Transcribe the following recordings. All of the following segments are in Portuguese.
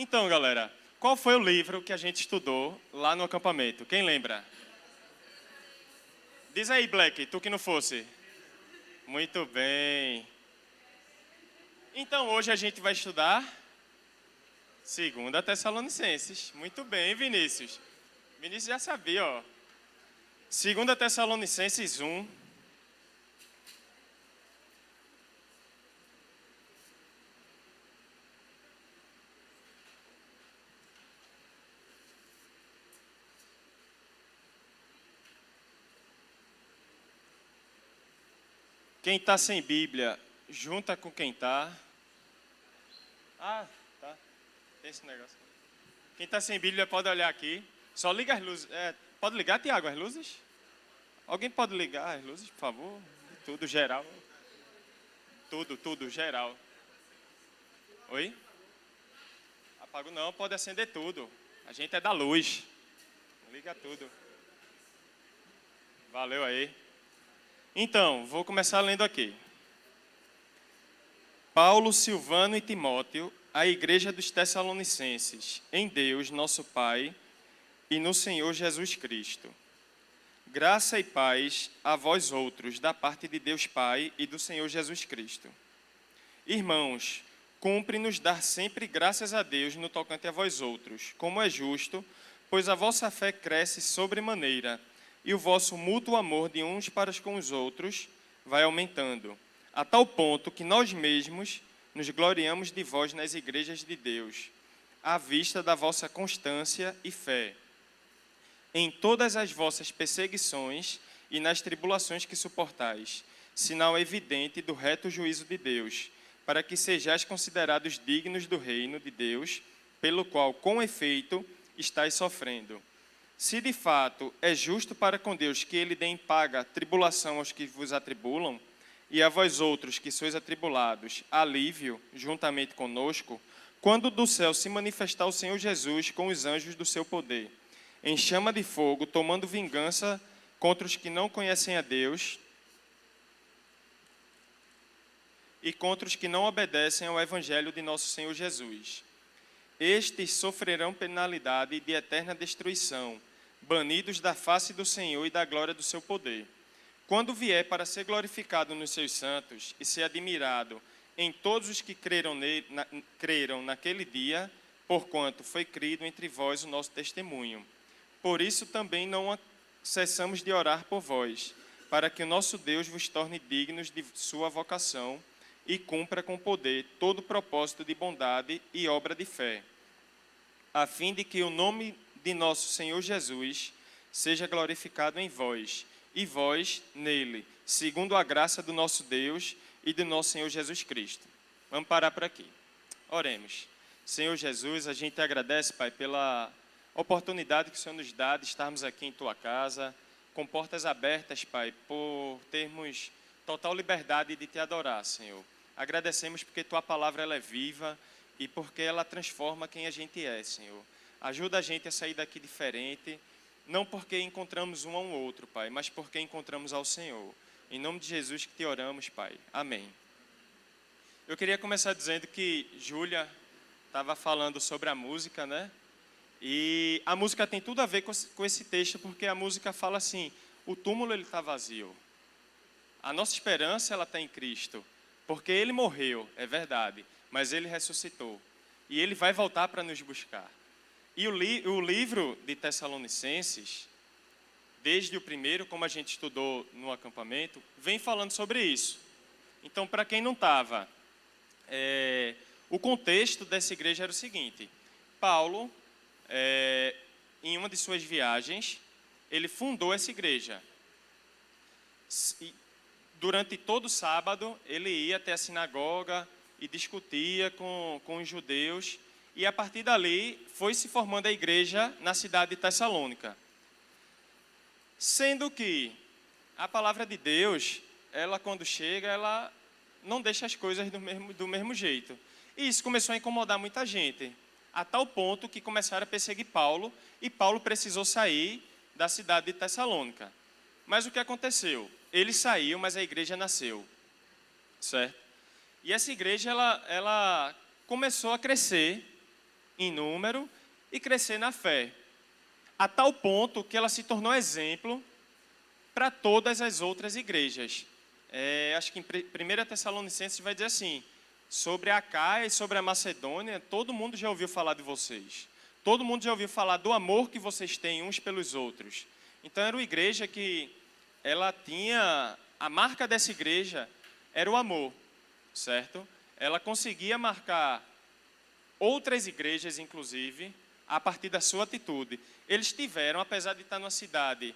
Então, galera, qual foi o livro que a gente estudou lá no acampamento? Quem lembra? Diz aí, Black, tu que não fosse. Muito bem. Então, hoje a gente vai estudar 2 Tessalonicenses. Muito bem, Vinícius. Vinícius já sabia, ó. 2 Tessalonicenses 1. Quem está sem Bíblia, junta com quem está. Ah, tá. Tem esse negócio. Quem está sem Bíblia pode olhar aqui. Só liga as luzes. Pode ligar, Tiago, as luzes? Alguém pode ligar as luzes, por favor? Tudo geral. Tudo geral. Oi? Apago não, pode acender tudo. A gente é da luz. Liga tudo. Valeu aí. Então, vou começar lendo aqui. Paulo, Silvano e Timóteo, à igreja dos Tessalonicenses, em Deus, nosso Pai, e no Senhor Jesus Cristo. Graça e paz a vós outros, da parte de Deus Pai e do Senhor Jesus Cristo. Irmãos, cumpre-nos dar sempre graças a Deus no tocante a vós outros, como é justo, pois a vossa fé cresce sobremaneira, e o vosso mútuo amor de uns para com os outros vai aumentando, a tal ponto que nós mesmos nos gloriamos de vós nas igrejas de Deus, à vista da vossa constância e fé, em todas as vossas perseguições e nas tribulações que suportais, sinal evidente do reto juízo de Deus, para que sejais considerados dignos do reino de Deus, pelo qual, com efeito, estáis sofrendo. Se de fato é justo para com Deus que ele dê em paga tribulação aos que vos atribulam, e a vós outros que sois atribulados, alívio juntamente conosco, quando do céu se manifestar o Senhor Jesus com os anjos do seu poder, em chama de fogo, tomando vingança contra os que não conhecem a Deus e contra os que não obedecem ao evangelho de nosso Senhor Jesus. Estes sofrerão penalidade de eterna destruição, banidos da face do Senhor e da glória do seu poder. Quando vier para ser glorificado nos seus santos e ser admirado em todos os que creram naquele dia, porquanto foi crido entre vós o nosso testemunho. Por isso também não cessamos de orar por vós, para que o nosso Deus vos torne dignos de sua vocação e cumpra com poder todo o propósito de bondade e obra de fé, a fim de que o nome de nosso Senhor Jesus seja glorificado em vós, e vós nele, segundo a graça do nosso Deus e do nosso Senhor Jesus Cristo. Vamos parar por aqui. Oremos. Senhor Jesus, a gente agradece, Pai, pela oportunidade que o Senhor nos dá de estarmos aqui em Tua casa, com portas abertas, Pai, por termos total liberdade de Te adorar, Senhor. Agradecemos porque Tua palavra ela é viva e porque ela transforma quem a gente é, Senhor. Ajuda a gente a sair daqui diferente, não porque encontramos um ao outro, Pai, mas porque encontramos ao Senhor. Em nome de Jesus que Te oramos, Pai. Amém. Eu queria começar dizendo que Júlia estava falando sobre a música, né? E a música tem tudo a ver com esse texto, porque a música fala assim, o túmulo ele está vazio. A nossa esperança ela está em Cristo, porque Ele morreu, é verdade, mas Ele ressuscitou. E Ele vai voltar para nos buscar. E o livro de Tessalonicenses, desde o primeiro, como a gente estudou no acampamento, vem falando sobre isso. Então, para quem não estava, o contexto dessa igreja era o seguinte. Paulo, em uma de suas viagens, ele fundou essa igreja. E, durante todo o sábado, ele ia até a sinagoga e discutia com os judeus. E a partir dali, foi se formando a igreja na cidade de Tessalônica. Sendo que a palavra de Deus, ela quando chega, ela não deixa as coisas do mesmo jeito. E isso começou a incomodar muita gente, a tal ponto que começaram a perseguir Paulo, e Paulo precisou sair da cidade de Tessalônica. Mas o que aconteceu? Ele saiu, mas a igreja nasceu, certo? E essa igreja, ela começou a crescer em número e crescer na fé, a tal ponto que ela se tornou exemplo para todas as outras igrejas. Acho que em 1 Tessalonicenses vai dizer assim, sobre a Acaia e sobre a Macedônia, todo mundo já ouviu falar de vocês. Todo mundo já ouviu falar do amor que vocês têm uns pelos outros. Então, era uma igreja que ela tinha... A marca dessa igreja era o amor, certo? Ela conseguia marcar outras igrejas, inclusive, a partir da sua atitude. Eles tiveram, apesar de estar numa cidade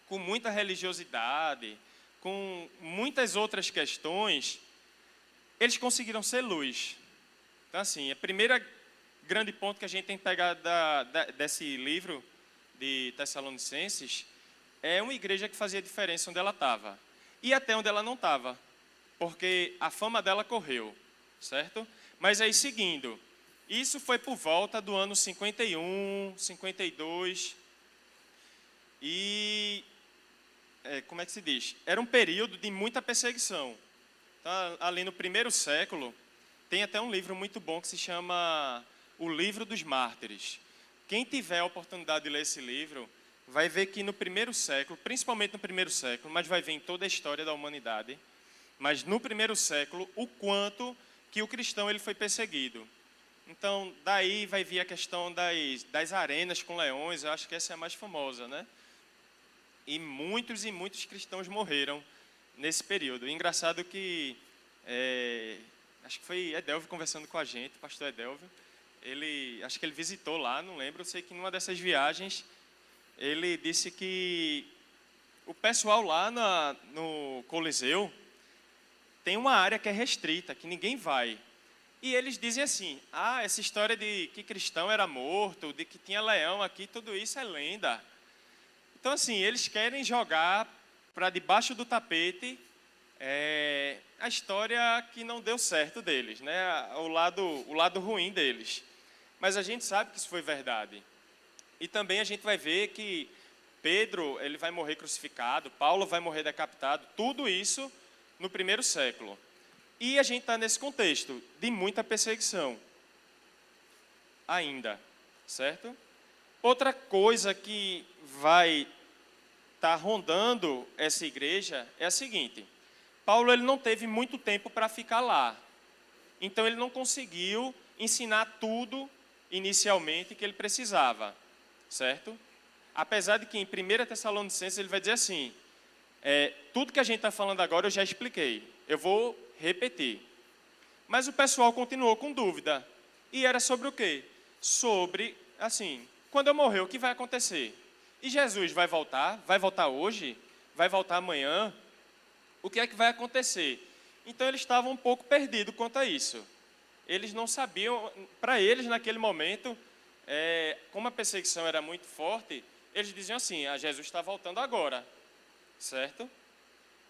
com muita religiosidade, com muitas outras questões, eles conseguiram ser luz. Então, assim, a primeira grande ponto que a gente tem que pegar desse livro de Tessalonicenses é uma igreja que fazia diferença onde ela estava. E até onde ela não estava, porque a fama dela correu, certo? Mas aí, seguindo, isso foi por volta do ano 51, 52, e, como é que se diz? Era um período de muita perseguição. Então, ali no primeiro século, tem até um livro muito bom que se chama O Livro dos Mártires. Quem tiver a oportunidade de ler esse livro, vai ver que no primeiro século, principalmente no primeiro século, mas vai ver em toda a história da humanidade, mas no primeiro século, o quanto que o cristão ele foi perseguido. Então, daí vai vir a questão das arenas com leões, eu acho que essa é a mais famosa, né? E muitos cristãos morreram nesse período. Engraçado que, acho que foi Edelvio conversando com a gente, o pastor Edelvio, acho que ele visitou lá, não lembro, eu sei que numa dessas viagens, ele disse que o pessoal lá no Coliseu tem uma área que é restrita, que ninguém vai. E eles dizem assim, essa história de que cristão era morto, de que tinha leão aqui, tudo isso é lenda. Então, assim, eles querem jogar para debaixo do tapete a história que não deu certo deles, né? o lado ruim deles. Mas a gente sabe que isso foi verdade. E também a gente vai ver que Pedro ele vai morrer crucificado, Paulo vai morrer decapitado, tudo isso no primeiro século. E a gente está nesse contexto de muita perseguição ainda, certo? Outra coisa que vai estar rondando essa igreja é a seguinte: Paulo ele não teve muito tempo para ficar lá, então ele não conseguiu ensinar tudo inicialmente que ele precisava, certo? Apesar de que em 1 Tessalonicenses ele vai dizer assim, tudo que a gente está falando agora eu já expliquei, eu vou repetir. Mas o pessoal continuou com dúvida. E era sobre o quê? Sobre, assim, quando eu morrer, o que vai acontecer? E Jesus vai voltar? Vai voltar hoje? Vai voltar amanhã? O que é que vai acontecer? Então eles estavam um pouco perdidos quanto a isso. Eles não sabiam, para eles naquele momento, como a perseguição era muito forte, eles diziam assim, Jesus está voltando agora, certo?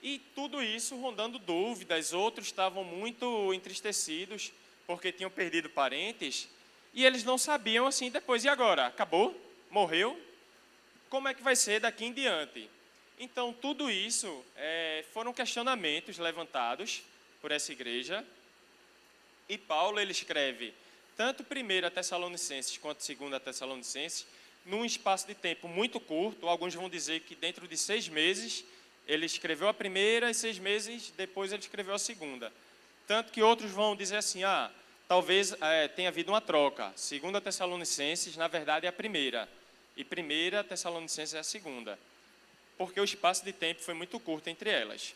E tudo isso rondando dúvidas, outros estavam muito entristecidos, porque tinham perdido parentes, e eles não sabiam assim depois, e agora? Acabou? Morreu? Como é que vai ser daqui em diante? Então, tudo isso foram questionamentos levantados por essa igreja, e Paulo ele escreve tanto 1 Tessalonicenses quanto 2 Tessalonicenses, num espaço de tempo muito curto. Alguns vão dizer que dentro de 6 meses, ele escreveu a primeira e 6 meses depois ele escreveu a segunda. Tanto que outros vão dizer assim, talvez tenha havido uma troca. 2 Tessalonicenses, na verdade, é a primeira. E 1 Tessalonicenses é a segunda. Porque o espaço de tempo foi muito curto entre elas.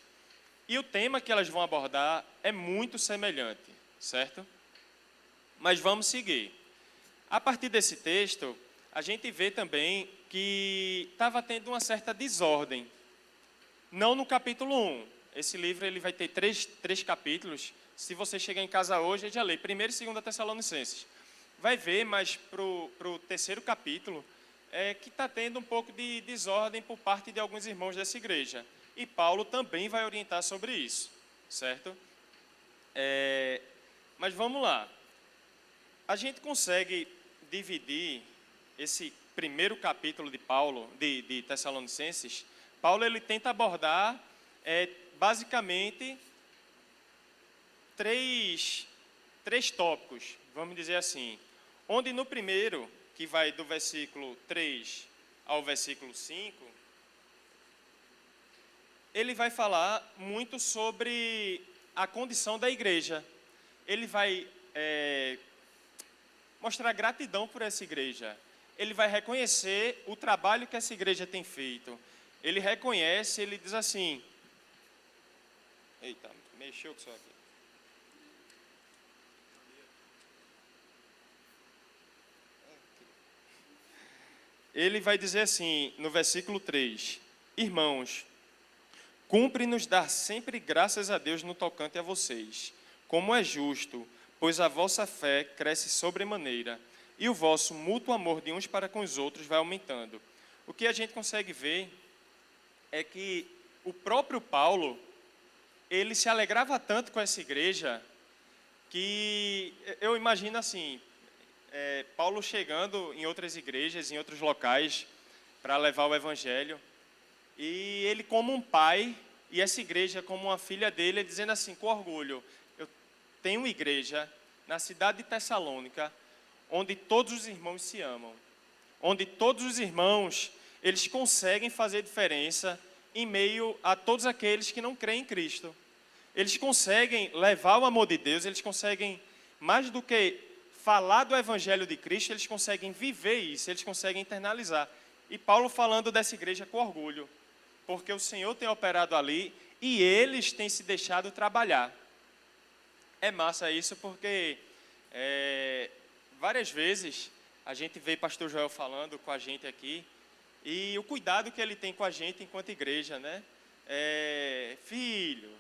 E o tema que elas vão abordar é muito semelhante, certo? Mas vamos seguir. A partir desse texto, a gente vê também que estava tendo uma certa desordem. Não no capítulo 1. Esse livro ele vai ter três capítulos. Se você chegar em casa hoje, já lê 1 e 2 Tessalonicenses. Vai ver, mas para o terceiro capítulo, que está tendo um pouco de desordem por parte de alguns irmãos dessa igreja. E Paulo também vai orientar sobre isso, certo? Mas vamos lá. A gente consegue dividir esse primeiro capítulo de Paulo, de Tessalonicenses. Paulo ele tenta abordar basicamente três tópicos vamos dizer assim, onde no primeiro, que vai do versículo 3 ao versículo 5, ele vai falar muito sobre a condição da igreja. Ele vai mostrar gratidão por essa igreja. Ele vai reconhecer o trabalho que essa igreja tem feito. Ele reconhece, ele diz assim... Eita, mexeu com isso aqui. Ele vai dizer assim, no versículo 3, irmãos, cumpre-nos dar sempre graças a Deus no tocante a vocês, como é justo, pois a vossa fé cresce sobremaneira, e o vosso mútuo amor de uns para com os outros vai aumentando. O que a gente consegue ver é que o próprio Paulo, ele se alegrava tanto com essa igreja, que eu imagino assim, Paulo chegando em outras igrejas, em outros locais, para levar o evangelho, e ele como um pai, e essa igreja como uma filha dele, dizendo assim, com orgulho, eu tenho uma igreja na cidade de Tessalônica, onde todos os irmãos se amam, onde todos os irmãos, eles conseguem fazer diferença em meio a todos aqueles que não creem em Cristo. Eles conseguem levar o amor de Deus, eles conseguem, mais do que falar do evangelho de Cristo, eles conseguem viver isso, eles conseguem internalizar. E Paulo falando dessa igreja com orgulho, porque o Senhor tem operado ali e eles têm se deixado trabalhar. É massa isso porque várias vezes a gente vê pastor Joel falando com a gente aqui e o cuidado que ele tem com a gente enquanto igreja, né? Filho,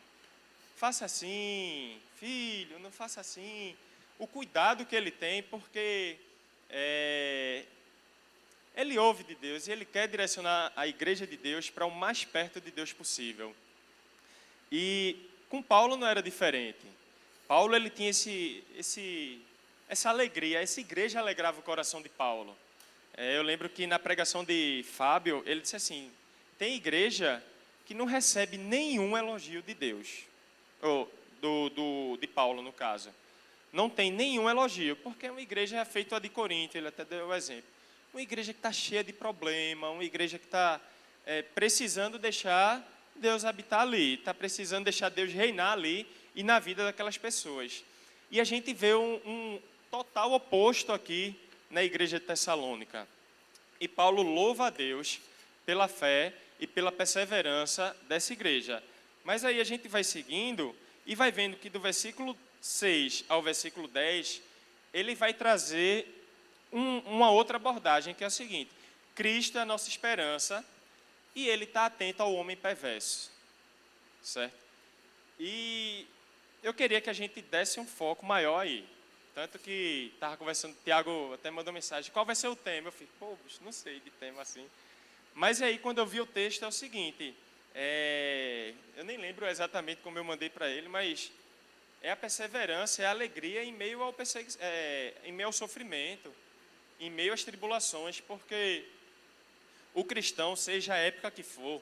faça assim, filho, não faça assim. O cuidado que ele tem, porque ele ouve de Deus e ele quer direcionar a igreja de Deus para o mais perto de Deus possível. E com Paulo não era diferente. Paulo ele tinha essa alegria, essa igreja alegrava o coração de Paulo. Eu lembro que na pregação de Fábio, ele disse assim, tem igreja que não recebe nenhum elogio de Deus, ou de Paulo no caso. Não tem nenhum elogio, porque uma igreja é feita a de Corinto, ele até deu o exemplo. Uma igreja que está cheia de problema, uma igreja que está precisando deixar Deus habitar ali, está precisando deixar Deus reinar ali e na vida daquelas pessoas. E a gente vê um total oposto aqui na igreja de Tessalônica. E Paulo louva a Deus pela fé e pela perseverança dessa igreja. Mas aí a gente vai seguindo e vai vendo que do versículo 6 ao versículo 10, ele vai trazer uma outra abordagem, que é a seguinte: Cristo é a nossa esperança e ele está atento ao homem perverso, certo? E eu queria que a gente desse um foco maior aí. Tanto que estava conversando, o Tiago até mandou mensagem, qual vai ser o tema? Eu falei, bicho, não sei de tema assim. Mas aí, quando eu vi o texto, é o seguinte, eu nem lembro exatamente como eu mandei para ele, mas é a perseverança, é a alegria em meio ao sofrimento, em meio às tribulações, porque o cristão, seja a época que for,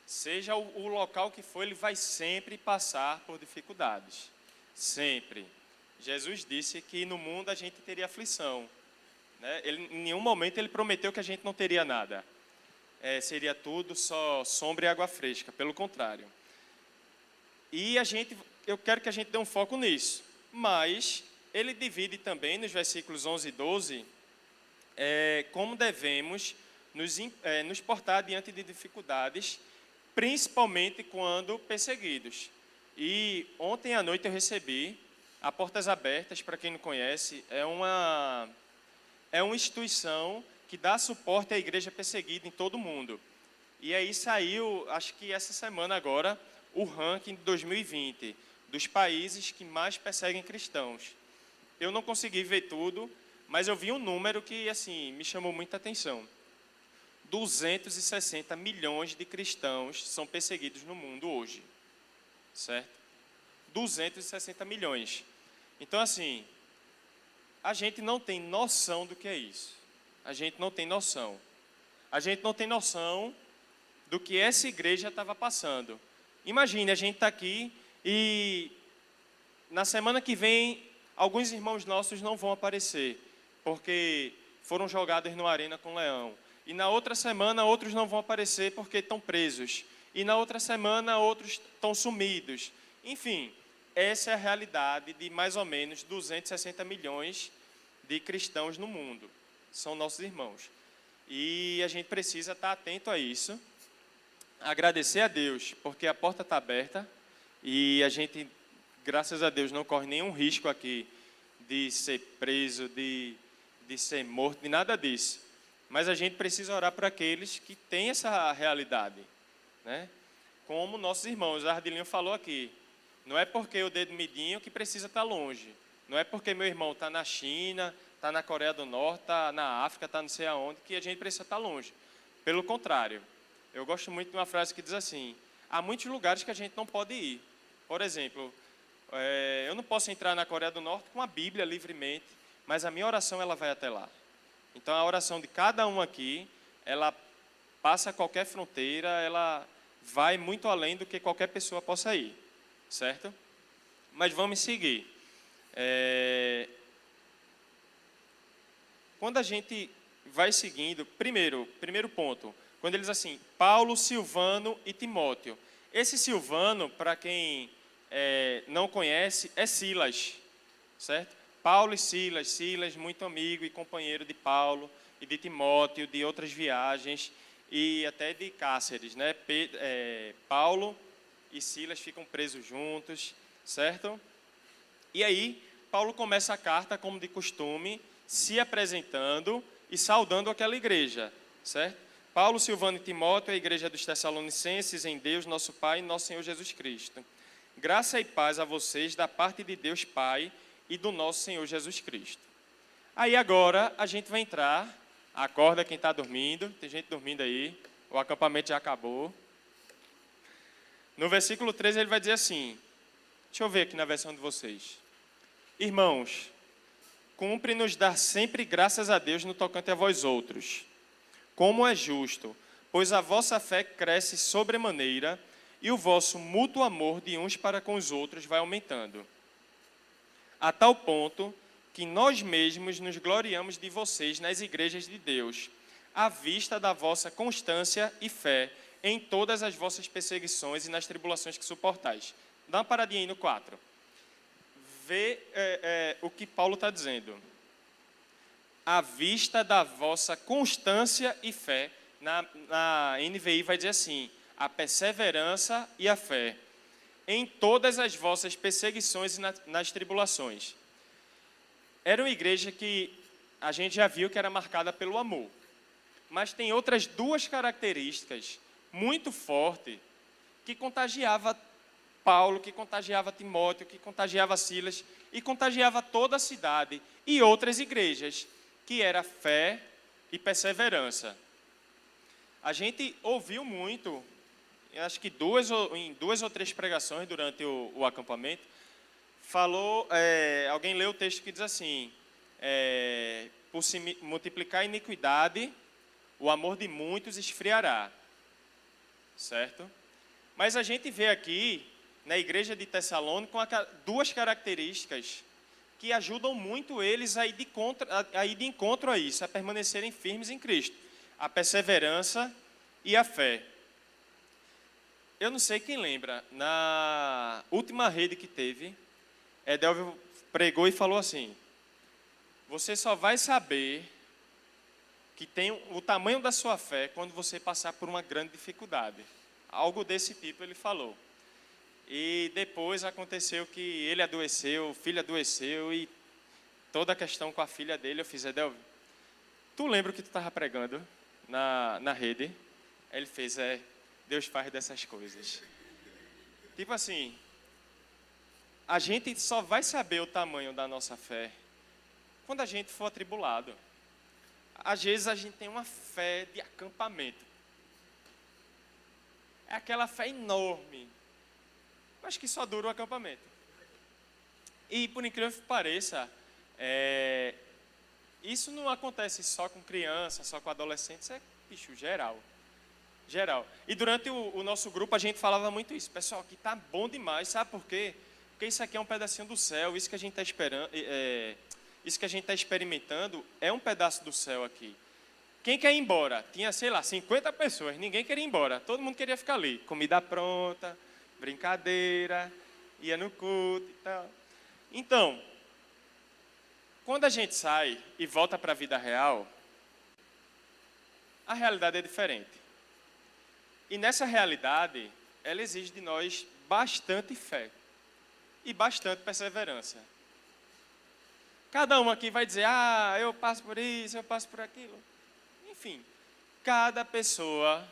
seja o local que for, ele vai sempre passar por dificuldades, sempre. Jesus disse que no mundo a gente teria aflição, né? Em nenhum momento ele prometeu que a gente não teria nada. Seria tudo só sombra e água fresca, pelo contrário. E eu quero que a gente dê um foco nisso. Mas ele divide também nos versículos 11 e 12 como devemos nos portar diante de dificuldades, principalmente quando perseguidos. E ontem à noite eu recebi a Portas Abertas, para quem não conhece, é uma instituição que dá suporte à igreja perseguida em todo o mundo. E aí saiu, acho que essa semana agora, o ranking de 2020, dos países que mais perseguem cristãos. Eu não consegui ver tudo, mas eu vi um número que assim, me chamou muita atenção. 260 milhões de cristãos são perseguidos no mundo hoje, certo? 260 milhões. Então, assim, a gente não tem noção do que é isso. A gente não tem noção. A gente não tem noção do que essa igreja estava passando. Imagine, a gente está aqui e na semana que vem Alguns irmãos nossos não vão aparecer, porque foram jogados numa arena com leão. E na outra semana, outros não vão aparecer porque estão presos. E na outra semana, outros estão sumidos. Enfim, essa é a realidade de mais ou menos 260 milhões de cristãos no mundo. São nossos irmãos. E a gente precisa estar atento a isso. Agradecer a Deus, porque a porta está aberta. E a gente, graças a Deus, não corre nenhum risco aqui de ser preso, de ser morto, de nada disso. Mas a gente precisa orar por aqueles que têm essa realidade, né? Como nossos irmãos, o Ardilinho falou aqui, não é porque o dedo midinho que precisa estar longe, não é porque meu irmão está na China, está na Coreia do Norte, está na África, está não sei aonde, que a gente precisa estar longe. Pelo contrário, eu gosto muito de uma frase que diz assim, há muitos lugares que a gente não pode ir. Por exemplo, eu não posso entrar na Coreia do Norte com a Bíblia livremente, mas a minha oração ela vai até lá. Então, a oração de cada um aqui, ela passa qualquer fronteira, ela vai muito além do que qualquer pessoa possa ir, certo? Mas vamos seguir. Quando a gente vai seguindo, primeiro ponto, quando eles assim, Paulo, Silvano e Timóteo. Esse Silvano, para quem não conhece, é Silas, certo? Paulo e Silas, Silas muito amigo e companheiro de Paulo e de Timóteo, de outras viagens e até de Cáceres, né? Paulo e Silas ficam presos juntos, certo? E aí, Paulo começa a carta, como de costume, se apresentando e saudando aquela igreja, certo? Paulo, Silvano e Timóteo, a igreja dos Tessalonicenses, em Deus, nosso Pai e nosso Senhor Jesus Cristo. Graça e paz a vocês da parte de Deus Pai e do nosso Senhor Jesus Cristo. Aí agora a gente vai entrar, acorda quem está dormindo, tem gente dormindo aí, o acampamento já acabou. No versículo 13 ele vai dizer assim, deixa eu ver aqui na versão de vocês. Irmãos, cumpre-nos dar sempre graças a Deus no tocante a vós outros, como é justo, pois a vossa fé cresce sobremaneira e o vosso mútuo amor de uns para com os outros vai aumentando. A tal ponto que nós mesmos nos gloriamos de vocês nas igrejas de Deus, à vista da vossa constância e fé em todas as vossas perseguições e nas tribulações que suportais. Dá uma paradinha aí no 4. Vê o que Paulo está dizendo. À vista da vossa constância e fé, na NVI vai dizer assim, a perseverança e a fé em todas as vossas perseguições e nas tribulações. Era uma igreja que a gente já viu que era marcada pelo amor. Mas tem outras duas características muito fortes que contagiava Paulo, que contagiava Timóteo, que contagiava Silas e contagiava toda a cidade e outras igrejas, que era fé e perseverança. A gente ouviu muito, acho que em duas ou três pregações durante o acampamento, alguém leu o texto que diz assim, por se multiplicar a iniquidade, o amor de muitos esfriará, certo? Mas a gente vê aqui, na igreja de Tessalônica, duas características que ajudam muito eles a ir de encontro a isso, a permanecerem firmes em Cristo. A perseverança e a fé. Eu não sei quem lembra, na última rede que teve, Edelvio pregou e falou assim, você só vai saber que tem o tamanho da sua fé quando você passar por uma grande dificuldade. Algo desse tipo ele falou. E depois aconteceu que ele adoeceu, o filho adoeceu e toda a questão com a filha dele, eu fiz, Edelvio, tu lembra o que tu estava pregando na rede? Aí ele fez, Deus faz dessas coisas. Tipo assim, a gente só vai saber o tamanho da nossa fé quando a gente for atribulado. Às vezes a gente tem uma fé de acampamento. É aquela fé enorme, mas que só dura o acampamento. E por incrível que pareça, isso não acontece só com criança, só com adolescentes, é geral. E durante o nosso grupo a gente falava muito isso. Pessoal, aqui tá bom demais, sabe por quê? porque isso aqui é um pedacinho do céu, isso que a gente está esperando, isso que a gente está experimentando é um pedaço do céu aqui. Quem quer ir embora? Tinha, sei lá, 50 pessoas, ninguém queria ir embora, todo mundo queria ficar ali, comida pronta, brincadeira, ia no culto e tal. Então, quando a gente sai e volta para a vida real, a realidade é diferente. E nessa realidade, ela exige de nós bastante fé e bastante perseverança. Cada um aqui vai dizer, eu passo por isso, eu passo por aquilo. Enfim, cada pessoa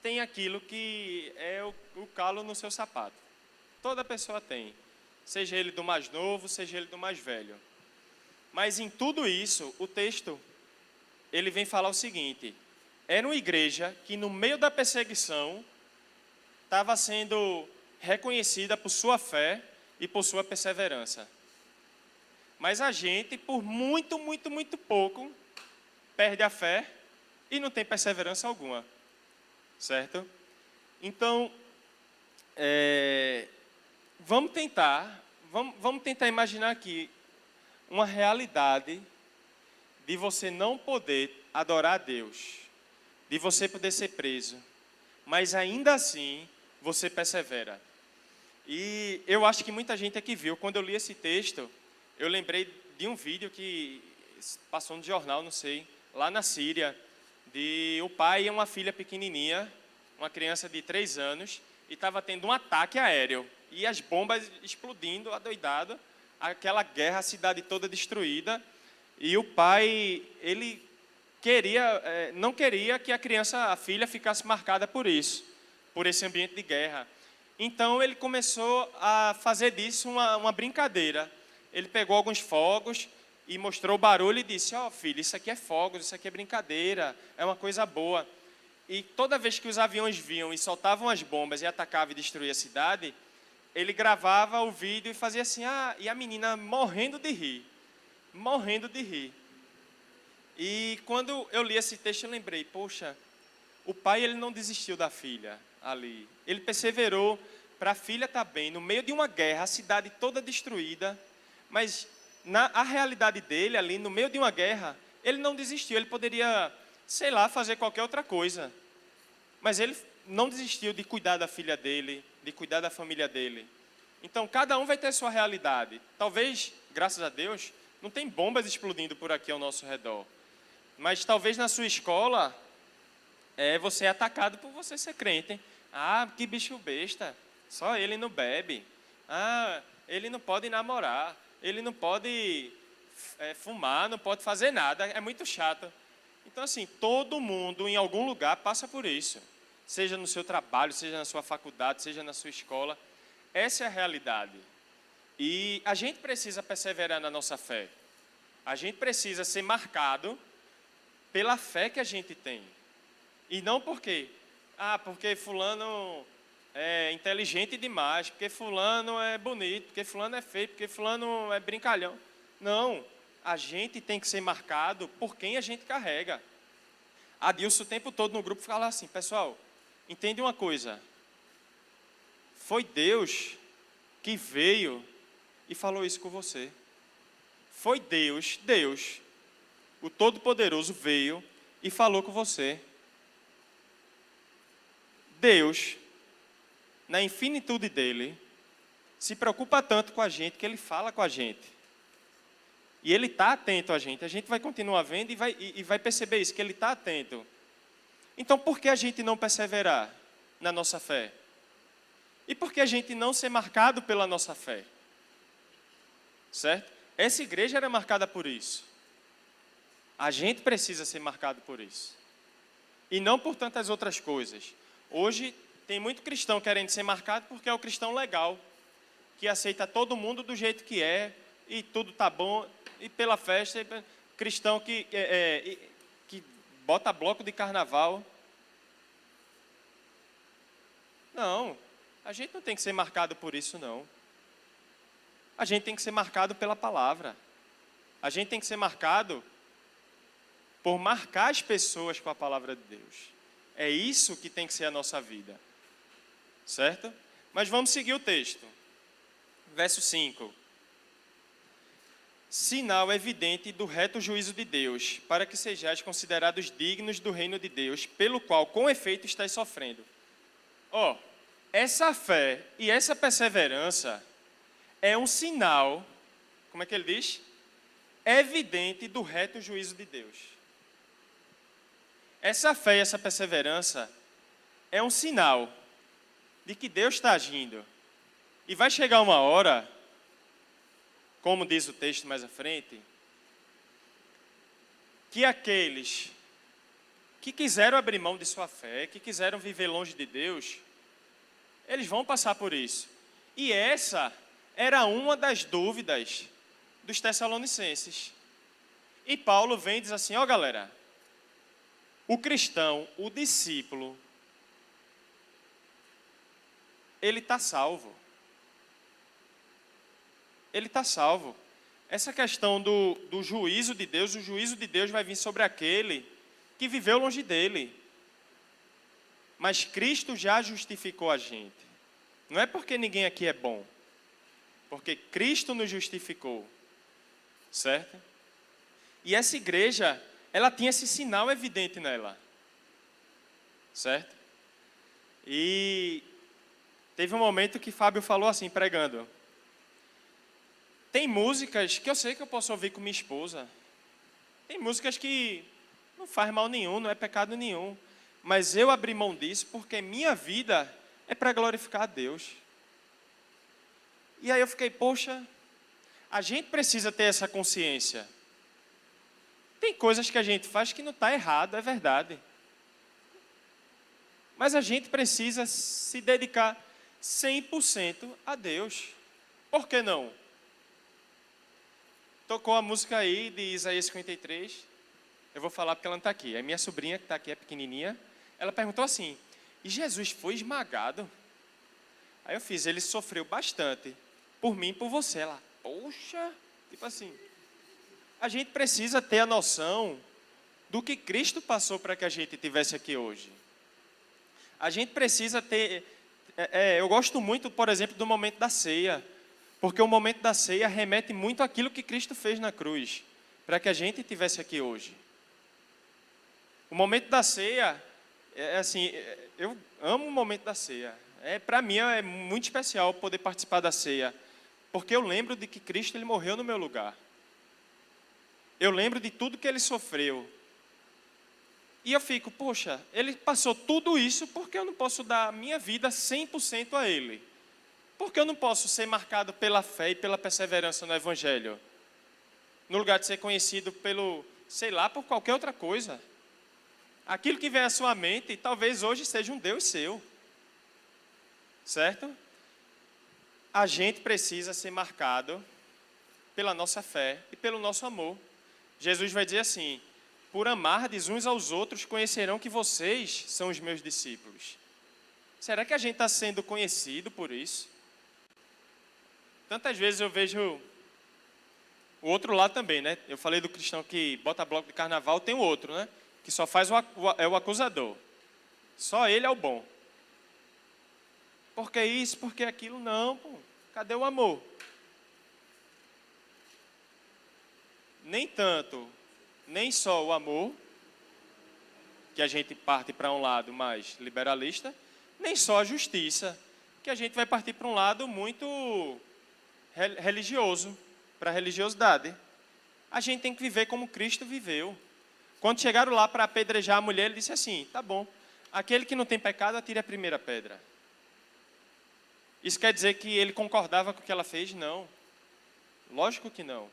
tem aquilo que é o calo no seu sapato. Toda pessoa tem, seja ele do mais novo, seja ele do mais velho. Mas em tudo isso, o texto, ele vem falar o seguinte: era uma igreja que no meio da perseguição estava sendo reconhecida por sua fé e por sua perseverança. Mas a gente, por muito, muito, muito pouco, perde a fé e não tem perseverança alguma. Certo? Então, vamos tentar imaginar aqui uma realidade de você não poder adorar a Deus, de você poder ser preso, mas ainda assim você persevera. E eu acho que muita gente aqui viu, quando eu li esse texto, eu lembrei de um vídeo que passou no jornal, não sei, lá na Síria, de o pai e uma filha pequenininha, uma criança de 3 anos, e estava tendo um ataque aéreo, e as bombas explodindo, adoidado, aquela guerra, a cidade toda destruída, e o pai, ele não queria que a filha ficasse marcada por isso, por esse ambiente de guerra. Então ele começou a fazer disso uma brincadeira. Ele pegou alguns fogos e mostrou o barulho e disse: filho, isso aqui é fogos, isso aqui é brincadeira, é uma coisa boa. E toda vez que os aviões vinham e soltavam as bombas e atacavam e destruíam a cidade, ele gravava o vídeo e fazia assim, e a menina morrendo de rir. E quando eu li esse texto, eu lembrei, poxa, o pai ele não desistiu da filha ali. Ele perseverou para a filha estar bem, no meio de uma guerra, a cidade toda destruída, mas a realidade dele ali, no meio de uma guerra, ele não desistiu, ele poderia, sei lá, fazer qualquer outra coisa. Mas ele não desistiu de cuidar da filha dele, de cuidar da família dele. Então, cada um vai ter sua realidade. Talvez, graças a Deus, não tem bombas explodindo por aqui ao nosso redor. Mas talvez na sua escola, você é atacado por você ser crente. Hein? Que bicho besta. Só ele não bebe. Ele não pode namorar. Ele não pode fumar, não pode fazer nada. É muito chato. Então, assim, todo mundo em algum lugar passa por isso. Seja no seu trabalho, seja na sua faculdade, seja na sua escola. Essa é a realidade. E a gente precisa perseverar na nossa fé. A gente precisa ser marcado pela fé que a gente tem. E não porque fulano é inteligente demais, porque fulano é bonito, porque fulano é feio, porque fulano é brincalhão. Não, a gente tem que ser marcado por quem a gente carrega. A Dilson o tempo todo no grupo fala assim, pessoal, entende uma coisa, foi Deus que veio e falou isso com você. Foi Deus, o Todo-Poderoso veio e falou com você. Deus, na infinitude dele, se preocupa tanto com a gente que ele fala com a gente. E ele está atento a gente vai continuar vendo e vai perceber isso, que ele está atento. Então, por que a gente não perseverar na nossa fé? E por que a gente não ser marcado pela nossa fé? Certo? Essa igreja era marcada por isso. A gente precisa ser marcado por isso. E não por tantas outras coisas. Hoje, tem muito cristão querendo ser marcado porque é o cristão legal, que aceita todo mundo do jeito que é, e tudo tá bom, e pela festa, cristão que bota bloco de carnaval. Não, a gente não tem que ser marcado por isso, não. A gente tem que ser marcado pela palavra. A gente tem que ser marcado por marcar as pessoas com a palavra de Deus. É isso que tem que ser a nossa vida. Certo? Mas vamos seguir o texto. Verso 5. Sinal evidente do reto juízo de Deus, para que sejais considerados dignos do reino de Deus, pelo qual, com efeito, estáis sofrendo. Essa fé e essa perseverança é um sinal, como é que ele diz? Evidente do reto juízo de Deus. Essa fé e essa perseverança é um sinal de que Deus está agindo. E vai chegar uma hora, como diz o texto mais à frente, que aqueles que quiseram abrir mão de sua fé, que quiseram viver longe de Deus, eles vão passar por isso. E essa era uma das dúvidas dos Tessalonicenses. E Paulo vem e diz assim, galera, o cristão, o discípulo, ele está salvo. Ele está salvo. Essa questão do juízo de Deus, o juízo de Deus vai vir sobre aquele que viveu longe dele. Mas Cristo já justificou a gente. Não é porque ninguém aqui é bom. Porque Cristo nos justificou. Certo? E essa igreja, ela tinha esse sinal evidente nela. Certo? E teve um momento que Fábio falou assim, pregando. Tem músicas que eu sei que eu posso ouvir com minha esposa. Tem músicas que não faz mal nenhum, não é pecado nenhum. Mas eu abri mão disso porque minha vida é para glorificar a Deus. E aí eu fiquei, poxa, a gente precisa ter essa consciência. Tem coisas que a gente faz que não está errado, é verdade. Mas a gente precisa se dedicar 100% a Deus. Por que não? Tocou a música aí de Isaías 53. Eu vou falar porque ela não está aqui. A minha sobrinha, que está aqui, é pequenininha, ela perguntou assim, e Jesus foi esmagado? Aí eu fiz, ele sofreu bastante. Por mim e por você. Ela, poxa, tipo assim. A gente precisa ter a noção do que Cristo passou para que a gente estivesse aqui hoje. A gente precisa ter... eu gosto muito, por exemplo, do momento da ceia. Porque o momento da ceia remete muito àquilo que Cristo fez na cruz, para que a gente estivesse aqui hoje. O momento da ceia, eu amo o momento da ceia. Para mim é muito especial poder participar da ceia, porque eu lembro de que Cristo ele morreu no meu lugar. Eu lembro de tudo que ele sofreu. E eu fico, poxa, ele passou tudo isso, porque eu não posso dar a minha vida 100% a ele? Porque eu não posso ser marcado pela fé e pela perseverança no Evangelho? No lugar de ser conhecido por qualquer outra coisa. Aquilo que vem à sua mente, talvez hoje seja um Deus seu. Certo? A gente precisa ser marcado pela nossa fé e pelo nosso amor. Jesus vai dizer assim, por amardes uns aos outros, conhecerão que vocês são os meus discípulos. Será que a gente está sendo conhecido por isso? Tantas vezes eu vejo o outro lado também, né? Eu falei do cristão que bota bloco de carnaval, tem o outro, né? Que só faz o acusador. Só ele é o bom. Por que isso, por que aquilo? Não, pô. Cadê o amor? Nem tanto, nem só o amor, que a gente parte para um lado mais liberalista, nem só a justiça, que a gente vai partir para um lado muito religioso, para a religiosidade. A gente tem que viver como Cristo viveu. Quando chegaram lá para apedrejar a mulher, ele disse assim, tá bom, aquele que não tem pecado, atire a primeira pedra. Isso quer dizer que ele concordava com o que ela fez? Não. Lógico que não.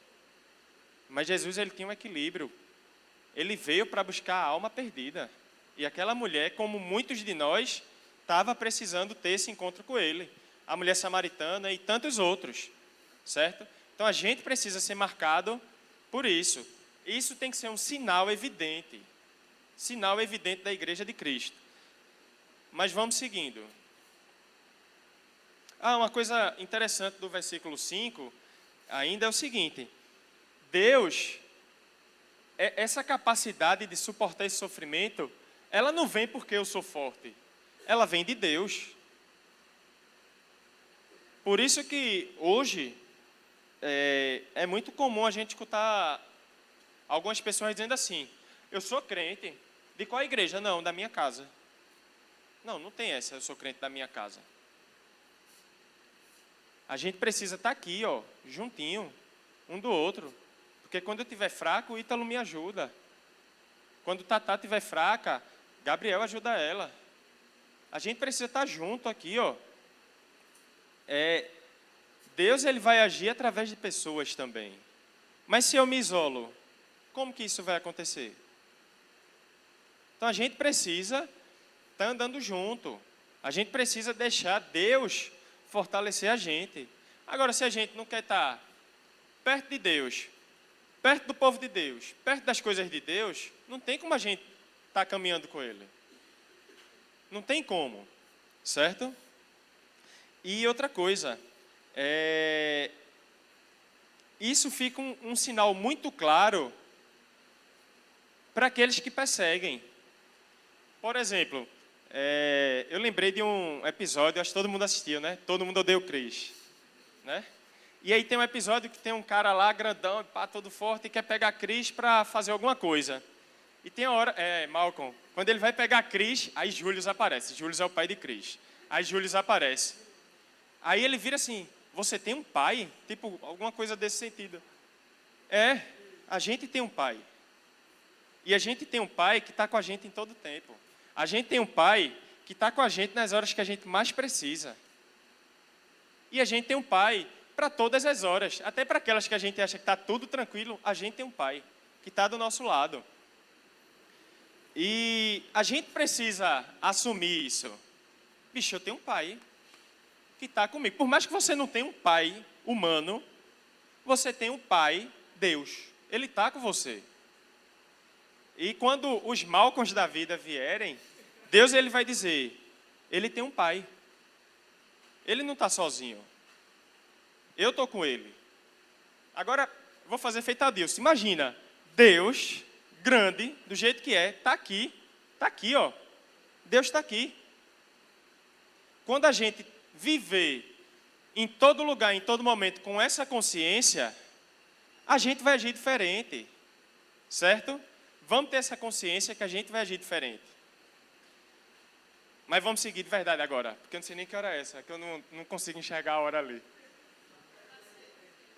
Mas Jesus ele tinha um equilíbrio. Ele veio para buscar a alma perdida. E aquela mulher, como muitos de nós, estava precisando ter esse encontro com ele. A mulher samaritana e tantos outros. Certo? Então a gente precisa ser marcado por isso. Isso tem que ser um sinal evidente. Sinal evidente da Igreja de Cristo. Mas vamos seguindo. Uma coisa interessante do versículo 5 ainda é o seguinte. Deus, essa capacidade de suportar esse sofrimento, ela não vem porque eu sou forte. Ela vem de Deus. Por isso que hoje é muito comum a gente escutar algumas pessoas dizendo assim: eu sou crente. De qual igreja? Não, da minha casa. Não, não tem essa, eu sou crente da minha casa. A gente precisa estar aqui, ó, juntinho, um do outro. Porque quando eu estiver fraco, o Ítalo me ajuda. Quando Tatá estiver fraca, Gabriel ajuda ela. A gente precisa estar junto aqui, ó. Deus ele vai agir através de pessoas também. Mas se eu me isolo, como que isso vai acontecer? Então a gente precisa estar andando junto. A gente precisa deixar Deus fortalecer a gente. Agora, se a gente não quer estar perto de Deus, perto do povo de Deus, perto das coisas de Deus, não tem como a gente estar caminhando com Ele. Não tem como, certo? E outra coisa, isso fica um sinal muito claro para aqueles que perseguem. Por exemplo, eu lembrei de um episódio, acho que todo mundo assistiu, né? Todo Mundo Odeia o Chris, né? E aí tem um episódio que tem um cara lá, grandão, pá, todo forte, e quer pegar Chris para fazer alguma coisa. E tem a hora, Malcolm, quando ele vai pegar Chris, aí Július aparece. Július é o pai de Chris. Aí Július aparece. Aí ele vira assim: você tem um pai? Tipo, alguma coisa desse sentido. A gente tem um pai. E a gente tem um pai que está com a gente em todo o tempo. A gente tem um pai que está com a gente nas horas que a gente mais precisa. E a gente tem um pai para todas as horas. Até para aquelas que a gente acha que está tudo tranquilo, a gente tem um pai que está do nosso lado. E a gente precisa assumir isso. Bicho, eu tenho um pai que está comigo. Por mais que você não tenha um pai humano, você tem um pai, Deus. Ele está com você. E quando os Malcolms da vida vierem, Deus ele vai dizer: ele tem um pai. Ele não está sozinho. Eu estou com ele. Agora, vou fazer feito a Deus. Imagina, Deus, grande, do jeito que está aqui, ó. Deus está aqui. Quando a gente viver em todo lugar, em todo momento, com essa consciência, a gente vai agir diferente, certo? Vamos ter essa consciência que a gente vai agir diferente. Mas vamos seguir de verdade agora, porque eu não sei nem que hora é essa, que eu não consigo enxergar a hora ali.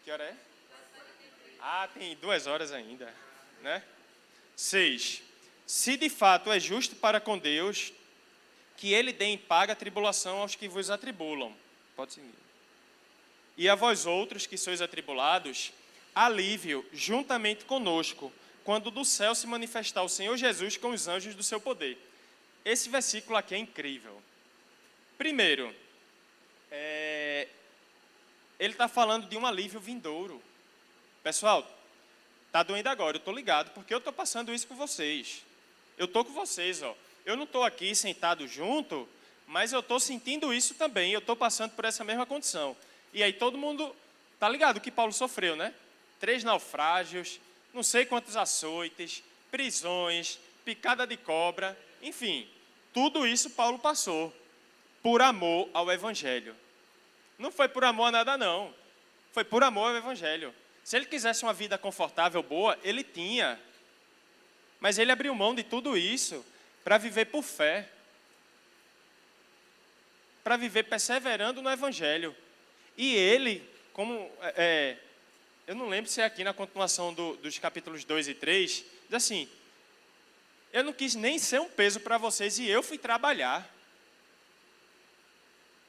Que hora é? Tem 2 horas ainda, né? 6. Se de fato é justo para com Deus, que Ele dê em paga a tribulação aos que vos atribulam. Pode seguir. E a vós outros que sois atribulados, alívio juntamente conosco, quando do céu se manifestar o Senhor Jesus com os anjos do seu poder. Esse versículo aqui é incrível. Primeiro, ele está falando de um alívio vindouro. Pessoal, está doendo agora, eu estou ligado, porque eu estou passando isso com vocês. Eu estou com vocês, ó. Eu não estou aqui sentado junto, mas eu estou sentindo isso também. Eu estou passando por essa mesma condição. E aí todo mundo está ligado o que Paulo sofreu, né? 3 naufrágios, não sei quantos açoites, prisões, picada de cobra, enfim. Tudo isso Paulo passou por amor ao Evangelho. Não foi por amor a nada, não. Foi por amor ao Evangelho. Se ele quisesse uma vida confortável, boa, ele tinha. Mas ele abriu mão de tudo isso para viver por fé. Para viver perseverando no Evangelho. E ele, como... eu não lembro se é aqui na continuação dos capítulos 2 e 3, diz assim: eu não quis nem ser um peso para vocês e eu fui trabalhar.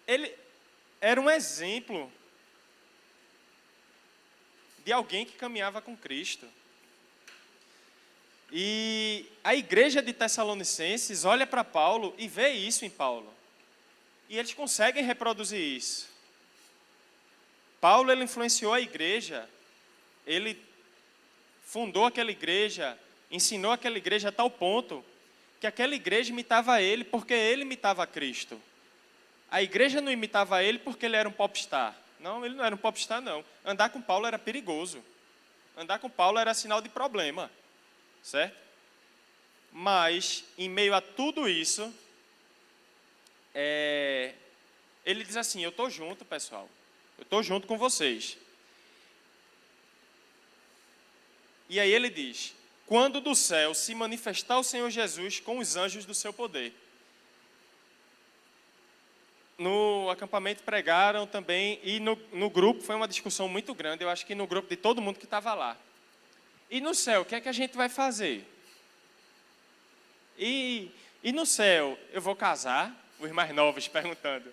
Ele era um exemplo de alguém que caminhava com Cristo. E a igreja de Tessalonicenses olha para Paulo e vê isso em Paulo. E eles conseguem reproduzir isso. Paulo ele influenciou a igreja, ele fundou aquela igreja, ensinou aquela igreja a tal ponto que aquela igreja imitava ele porque ele imitava Cristo. A igreja não imitava ele porque ele era um popstar. Não, ele não era um popstar, não. Andar com Paulo era perigoso. Andar com Paulo era sinal de problema. Certo? Mas, em meio a tudo isso, ele diz assim: eu estou junto, pessoal. Eu estou junto com vocês. E aí ele diz, quando do céu se manifestar o Senhor Jesus com os anjos do seu poder. No acampamento pregaram também, e no grupo foi uma discussão muito grande, eu acho que no grupo de todo mundo que estava lá. E no céu, o que é que a gente vai fazer? E no céu, eu vou casar? Os mais novos perguntando.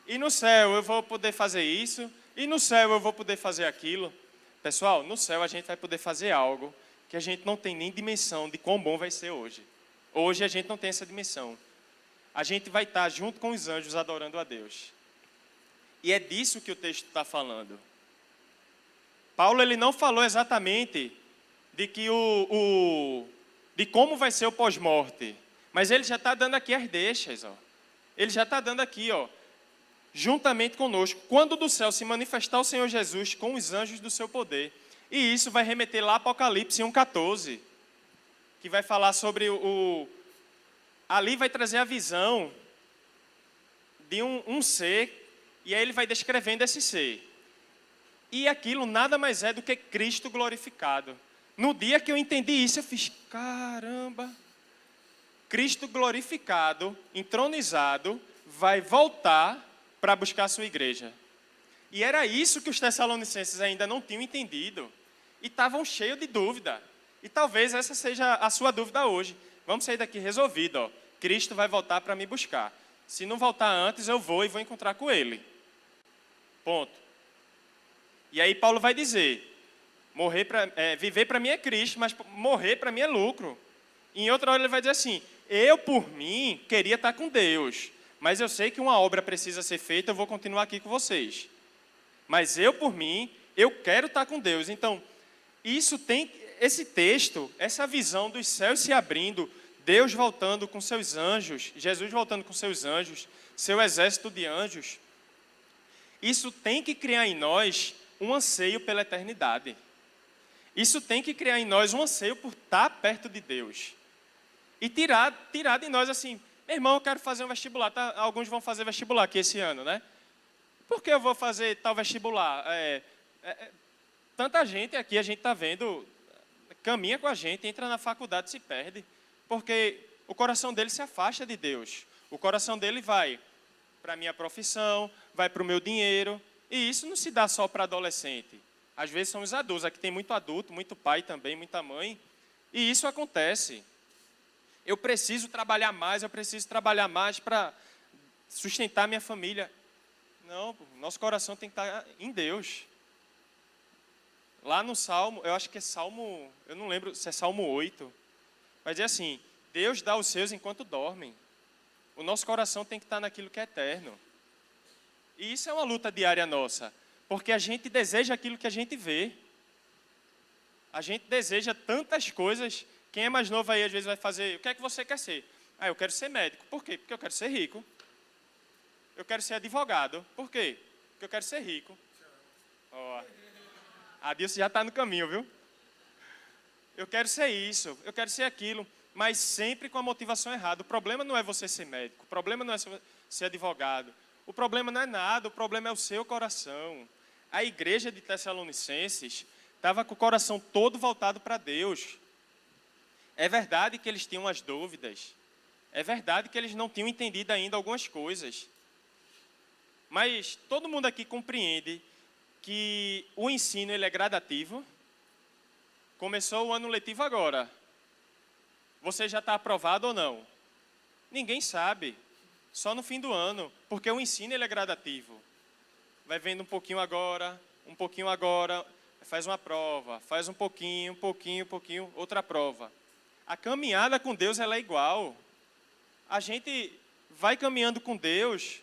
E no céu, eu vou poder fazer isso? E no céu, eu vou poder fazer aquilo? Pessoal, no céu a gente vai poder fazer algo que a gente não tem nem dimensão de quão bom vai ser hoje. Hoje a gente não tem essa dimensão. A gente vai estar junto com os anjos adorando a Deus. E é disso que o texto está falando. Paulo ele não falou exatamente de que de como vai ser o pós-morte, mas ele já está dando aqui as deixas. Ó. Ele já está dando aqui, ó, juntamente conosco, quando do céu se manifestar o Senhor Jesus com os anjos do seu poder. E isso vai remeter lá a Apocalipse 1,14, que vai falar sobre ali vai trazer a visão de um ser, e aí ele vai descrevendo esse ser. E aquilo nada mais é do que Cristo glorificado. No dia que eu entendi isso, eu fiz, caramba, Cristo glorificado, entronizado, vai voltar para buscar a sua igreja. E era isso que os tessalonicenses ainda não tinham entendido. E estavam cheios de dúvida. E talvez essa seja a sua dúvida hoje. Vamos sair daqui resolvido, ó. Cristo vai voltar para me buscar. Se não voltar antes, eu vou e vou encontrar com Ele. Ponto. E aí Paulo vai dizer, viver para mim é Cristo, mas morrer para mim é lucro. E em outra hora ele vai dizer assim, eu por mim queria estar com Deus, mas eu sei que uma obra precisa ser feita, eu vou continuar aqui com vocês. Mas eu por mim, eu quero estar com Deus. Então, esse texto, essa visão dos céus se abrindo, Deus voltando com seus anjos, Jesus voltando com seus anjos, seu exército de anjos, isso tem que criar em nós um anseio pela eternidade. Isso tem que criar em nós um anseio por estar perto de Deus. E tirar de nós assim, meu irmão, eu quero fazer um vestibular. Tá? Alguns vão fazer vestibular aqui esse ano, né? Por que eu vou fazer tal vestibular? Tanta gente aqui, a gente está vendo, caminha com a gente, entra na faculdade e se perde. Porque o coração dele se afasta de Deus. O coração dele vai para a minha profissão, vai para o meu dinheiro. E isso não se dá só para adolescente. Às vezes são os adultos. Aqui tem muito adulto, muito pai também, muita mãe. E isso acontece. Eu preciso trabalhar mais para sustentar minha família. Não, nosso coração tem que estar em Deus. Lá no Salmo, eu acho que é Salmo, eu não lembro se é Salmo 8, mas é assim, Deus dá os seus enquanto dormem. O nosso coração tem que estar naquilo que é eterno. E isso é uma luta diária nossa, porque a gente deseja aquilo que a gente vê. A gente deseja tantas coisas. Quem é mais novo aí, às vezes, vai fazer, o que é que você quer ser? Eu quero ser médico. Por quê? Porque eu quero ser rico. Eu quero ser advogado. Por quê? Porque eu quero ser rico. Ó, a Dilce já está no caminho, viu? Eu quero ser isso, eu quero ser aquilo, mas sempre com a motivação errada. O problema não é você ser médico, o problema não é ser advogado. O problema não é nada, o problema é o seu coração. A igreja de Tessalonicenses estava com o coração todo voltado para Deus. É verdade que eles tinham as dúvidas. É verdade que eles não tinham entendido ainda algumas coisas. Mas todo mundo aqui compreende que o ensino ele é gradativo. Começou o ano letivo agora. Você já está aprovado ou não? Ninguém sabe. Só no fim do ano, porque o ensino ele é gradativo. Vai vendo um pouquinho agora, faz uma prova, faz um pouquinho, outra prova. A caminhada com Deus ela é igual. A gente vai caminhando com Deus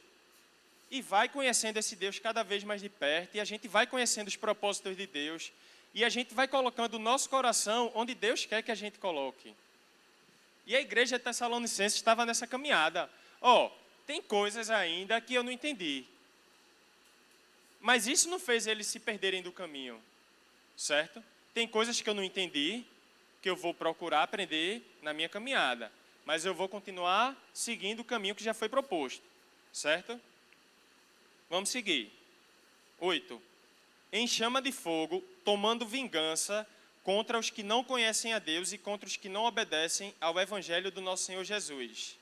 e vai conhecendo esse Deus cada vez mais de perto, e a gente vai conhecendo os propósitos de Deus, e a gente vai colocando o nosso coração onde Deus quer que a gente coloque. E a igreja de Tessalonicenses estava nessa caminhada. Tem coisas ainda que eu não entendi. Mas isso não fez eles se perderem do caminho, certo? Tem coisas que eu não entendi, que eu vou procurar aprender na minha caminhada. Mas eu vou continuar seguindo o caminho que já foi proposto, certo? Vamos seguir. 8. Em chama de fogo, tomando vingança contra os que não conhecem a Deus e contra os que não obedecem ao Evangelho do nosso Senhor Jesus.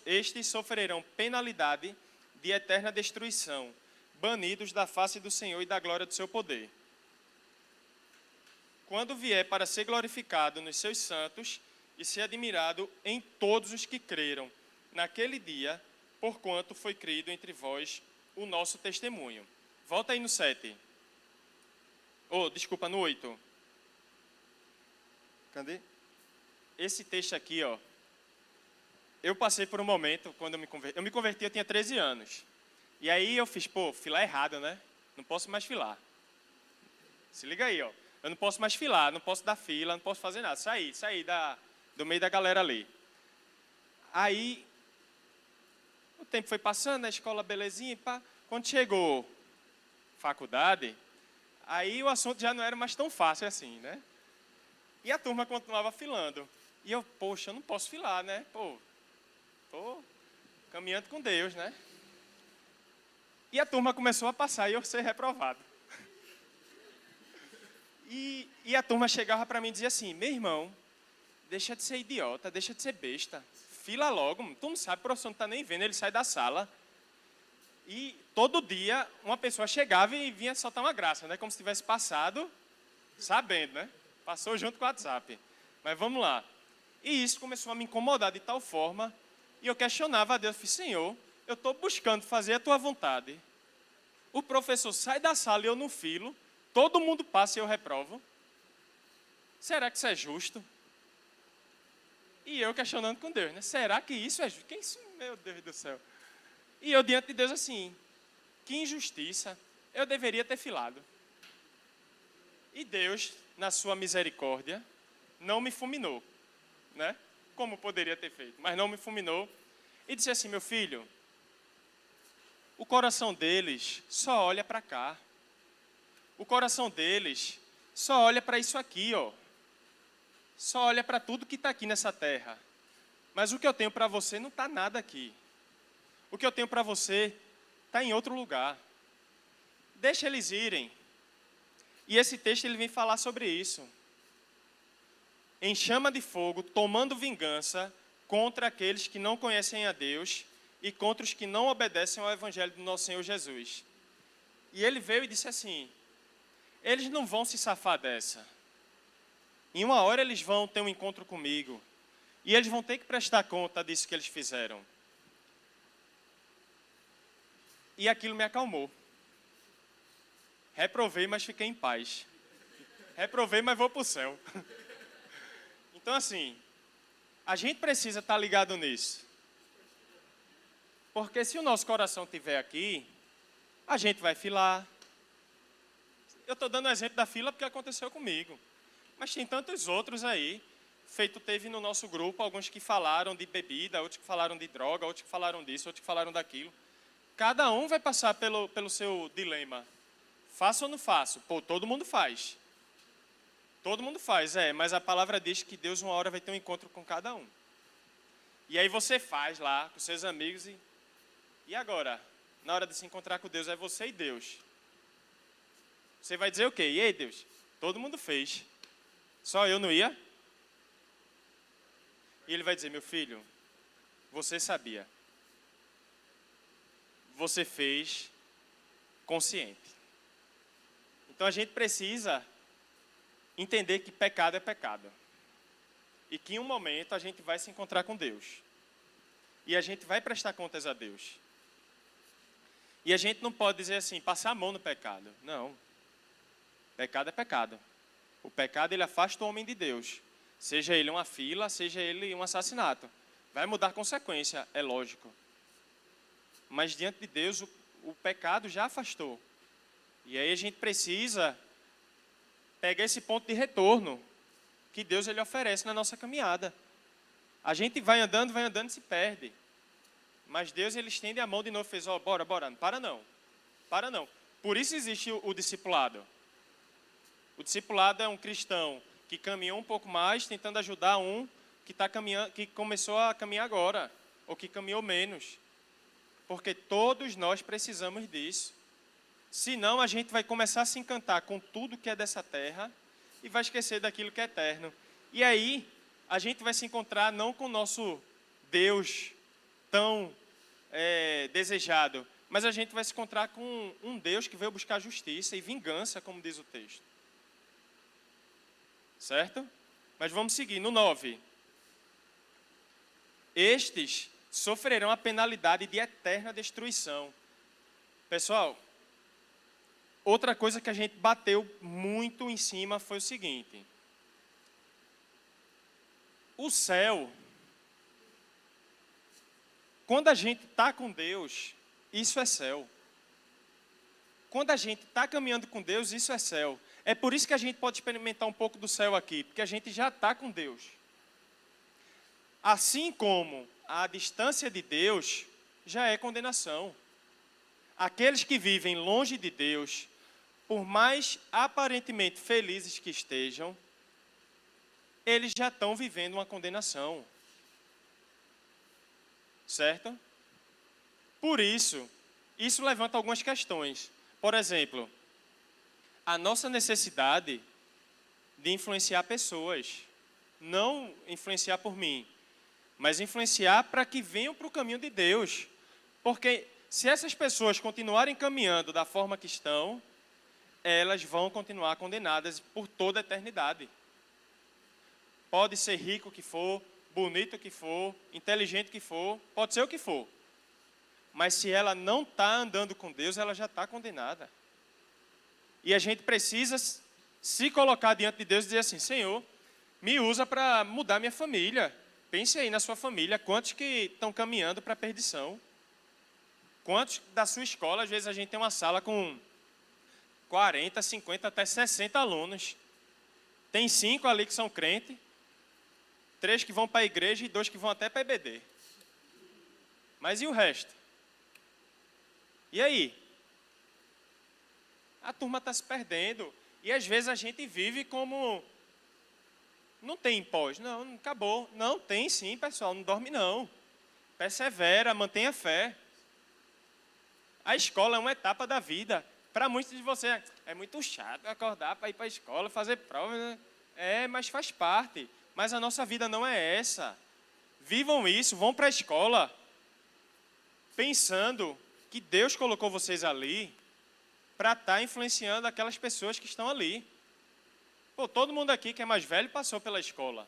Estes sofrerão penalidade de eterna destruição, banidos da face do Senhor e da glória do seu poder. Quando vier para ser glorificado nos seus santos e ser admirado em todos os que creram, naquele dia, porquanto foi crido entre vós o nosso testemunho. Volta aí no 7. Desculpa, no 8. Cadê? Esse texto aqui, ó. Eu passei por um momento, quando eu me converti, eu tinha 13 anos. E aí eu fiz, filar errado, né? Não posso mais filar. Se liga aí, ó. Eu não posso mais filar, não posso dar fila, não posso fazer nada. Saí do meio da galera ali. Aí, o tempo foi passando, a escola belezinha, pá. Quando chegou faculdade, aí o assunto já não era mais tão fácil assim, né? E a turma continuava filando. E eu, eu não posso filar, né? Tô caminhando com Deus, né? E a turma começou a passar e eu ser reprovado. E a turma chegava para mim e dizia assim, meu irmão, deixa de ser idiota, deixa de ser besta. Fila logo, tu não sabe, o professor não está nem vendo, ele sai da sala. E todo dia uma pessoa chegava e vinha soltar uma graça, né? Como se tivesse passado, sabendo, né? Passou junto com o WhatsApp. Mas vamos lá. E isso começou a me incomodar de tal forma, e eu questionava a Deus, falei, Senhor, eu estou buscando fazer a tua vontade. O professor sai da sala e eu não filo, todo mundo passa e eu reprovo. Será que isso é justo? E eu questionando com Deus, né? Será que isso é justo? Que isso, meu Deus do céu? E eu diante de Deus assim, que injustiça, eu deveria ter filado. E Deus, na sua misericórdia, não me fulminou, né? Como poderia ter feito, mas não me fulminou. E disse assim, meu filho, o coração deles só olha para cá. O coração deles só olha para isso aqui, ó. Só olha para tudo que está aqui nessa terra. Mas o que eu tenho para você não está nada aqui. O que eu tenho para você está em outro lugar. Deixa eles irem. E esse texto ele vem falar sobre isso. Em chama de fogo, tomando vingança contra aqueles que não conhecem a Deus e contra os que não obedecem ao Evangelho do nosso Senhor Jesus. E ele veio e disse assim, eles não vão se safar dessa. Em uma hora eles vão ter um encontro comigo. E eles vão ter que prestar conta disso que eles fizeram. E aquilo me acalmou. Reprovei, mas fiquei em paz. Reprovei, mas vou para o céu. Então, assim, a gente precisa estar ligado nisso. Porque se o nosso coração estiver aqui, a gente vai filar. Eu estou dando o exemplo da fila porque aconteceu comigo. Mas tem tantos outros aí. Teve no nosso grupo alguns que falaram de bebida, outros que falaram de droga, outros que falaram disso, outros que falaram daquilo. Cada um vai passar pelo seu dilema. Faço ou não faço? Todo mundo faz. Todo mundo faz, mas a palavra diz que Deus uma hora vai ter um encontro com cada um. E aí você faz lá com seus amigos e agora? Na hora de se encontrar com Deus é você e Deus. Você vai dizer o quê? E aí, Deus? Todo mundo fez. Só eu não ia? E ele vai dizer, meu filho, você sabia. Você fez consciente. Então a gente precisa entender que pecado é pecado. E que em um momento a gente vai se encontrar com Deus. E a gente vai prestar contas a Deus. E a gente não pode dizer assim, passar a mão no pecado. Não. Pecado é pecado. O pecado ele afasta o homem de Deus. Seja ele uma fila, seja ele um assassinato. Vai mudar a consequência, é lógico. Mas diante de Deus o pecado já afastou. E aí a gente precisa pegar esse ponto de retorno que Deus ele oferece na nossa caminhada. A gente vai andando e se perde. Mas Deus ele estende a mão de novo e fez, bora, não para não. Para não. Por isso existe o discipulado. O discipulado é um cristão que caminhou um pouco mais, tentando ajudar um que está caminhando, que começou a caminhar agora, ou que caminhou menos. Porque todos nós precisamos disso. Senão a gente vai começar a se encantar com tudo que é dessa terra e vai esquecer daquilo que é eterno. E aí a gente vai se encontrar não com o nosso Deus tão desejado, mas a gente vai se encontrar com um Deus que veio buscar justiça e vingança, como diz o texto. Certo? Mas vamos seguir, no 9. Estes sofrerão a penalidade de eterna destruição. Pessoal, outra coisa que a gente bateu muito em cima foi o seguinte. O céu, quando a gente está com Deus, isso é céu. Quando a gente está caminhando com Deus, isso é céu. É por isso que a gente pode experimentar um pouco do céu aqui, porque a gente já está com Deus. Assim como a distância de Deus já é condenação. Aqueles que vivem longe de Deus, por mais aparentemente felizes que estejam, eles já estão vivendo uma condenação. Certo? Por isso levanta algumas questões. Por exemplo, a nossa necessidade de influenciar pessoas, não influenciar por mim, mas influenciar para que venham para o caminho de Deus. Porque se essas pessoas continuarem caminhando da forma que estão, elas vão continuar condenadas por toda a eternidade. Pode ser rico que for, bonito que for, inteligente que for, pode ser o que for. Mas se ela não está andando com Deus, ela já está condenada. E a gente precisa se colocar diante de Deus e dizer assim, Senhor, me usa para mudar minha família. Pense aí na sua família, quantos que estão caminhando para a perdição? Quantos da sua escola, às vezes a gente tem uma sala com 40, 50, até 60 alunos. Tem 5 ali que são crentes, 3 que vão para a igreja e 2 que vão até para a EBD. Mas e o resto? E aí? A turma está se perdendo. E às vezes a gente vive como... Não tem pós. Não, acabou. Não, tem sim, pessoal. Não dorme não. Persevera, mantenha fé. A escola é uma etapa da vida. Para muitos de vocês, é muito chato acordar para ir para a escola, fazer prova. Né? Mas faz parte. Mas a nossa vida não é essa. Vivam isso, vão para a escola pensando que Deus colocou vocês ali para estar influenciando aquelas pessoas que estão ali. Pô, todo mundo aqui que é mais velho passou pela escola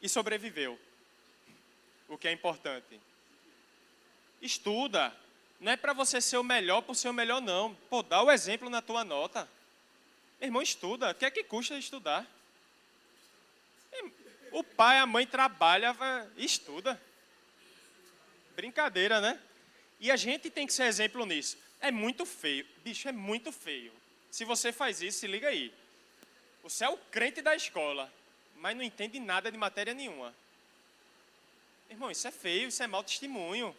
e sobreviveu, o que é importante. Estuda, não é para você ser o melhor por ser o melhor não. Pô, dá o exemplo na tua nota. Meu irmão, estuda, o que é que custa estudar? O pai, a mãe trabalha, estuda. Brincadeira, né? E a gente tem que ser exemplo nisso. É muito feio, bicho, é muito feio. Se você faz isso, se liga aí. Você é o crente da escola, mas não entende nada de matéria nenhuma. Irmão, isso é feio, isso é mau testemunho.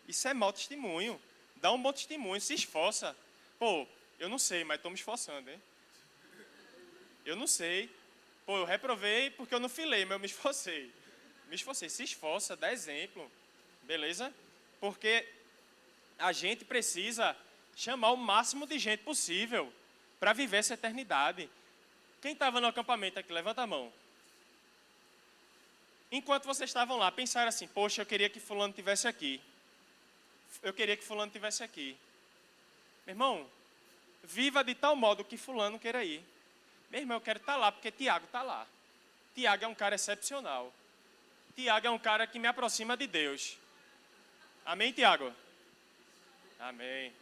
Isso é mau testemunho. Dá um bom testemunho, se esforça. Pô, eu não sei, mas estou me esforçando, hein? Eu não sei. Pô, eu reprovei porque eu não filei, mas eu me esforcei. Me esforcei, se esforça, dá exemplo. Beleza? Porque a gente precisa chamar o máximo de gente possível para viver essa eternidade. Quem estava no acampamento aqui, levanta a mão. Enquanto vocês estavam lá, pensaram assim, poxa, eu queria que fulano estivesse aqui. Eu queria que fulano estivesse aqui. Meu irmão, viva de tal modo que fulano queira ir. Meu irmão, eu quero estar lá, porque Tiago está lá. Tiago é um cara excepcional. Tiago é um cara que me aproxima de Deus. Amém, Tiago? Amém.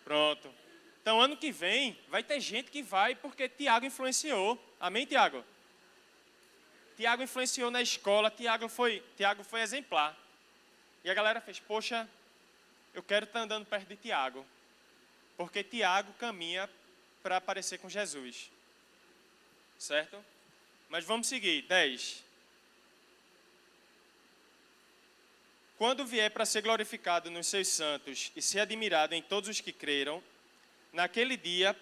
Pronto. Então, ano que vem, vai ter gente que vai porque Tiago influenciou. Amém, Tiago? Tiago influenciou na escola, Tiago foi exemplar. E a galera fez, poxa, eu quero estar andando perto de Tiago. Porque Tiago caminha para aparecer com Jesus. Certo? Mas vamos seguir. 10. Quando vier para ser glorificado nos seus santos e ser admirado em todos os que creram, naquele dia,